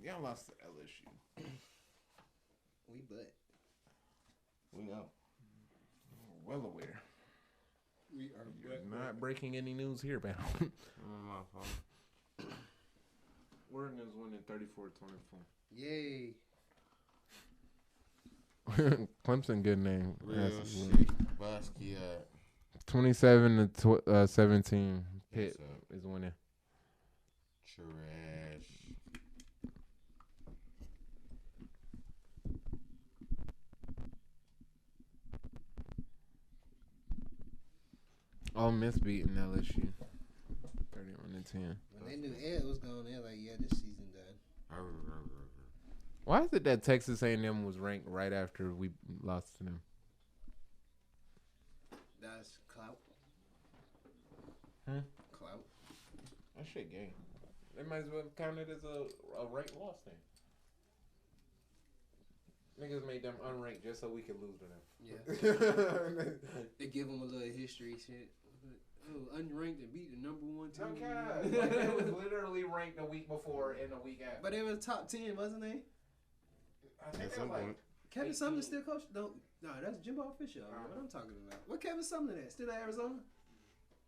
Y'all lost to LSU. We but. We know. Well aware. We are You're not breaking any news here, man. My fault. Oregon is winning 34-24. Yay. Clemson, good name. Real That's- shit. Basquiat. 27-17. Pitt Yes, is winning. Trash. Ole Miss beating LSU. 31-10. When they knew Ed was gone, they're like, yeah, this season done. Why is it that Texas A&M was ranked right after we lost to them? That's clout. Hmm? Clout. That shit game. They might as well count it as a ranked loss thing. Niggas made them unranked just so we could lose to them. Yeah. They give them a little history shit. Oh, unranked and beat the number one team. Like they was literally ranked a week before and a week after. But they was top 10, wasn't they? I think At they some was like point. Kevin 18. Sumner still coach? No, that's Jimbo Fisher. What I'm talking about. What Kevin Sumner at? Still at Arizona?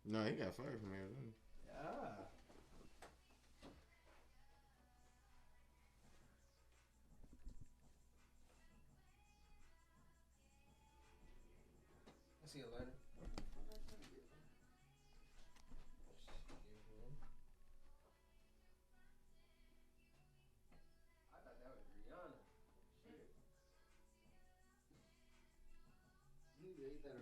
No, he got fired from Arizona. Ah. I see you later. I thought that was Rihanna. Shit. You ate that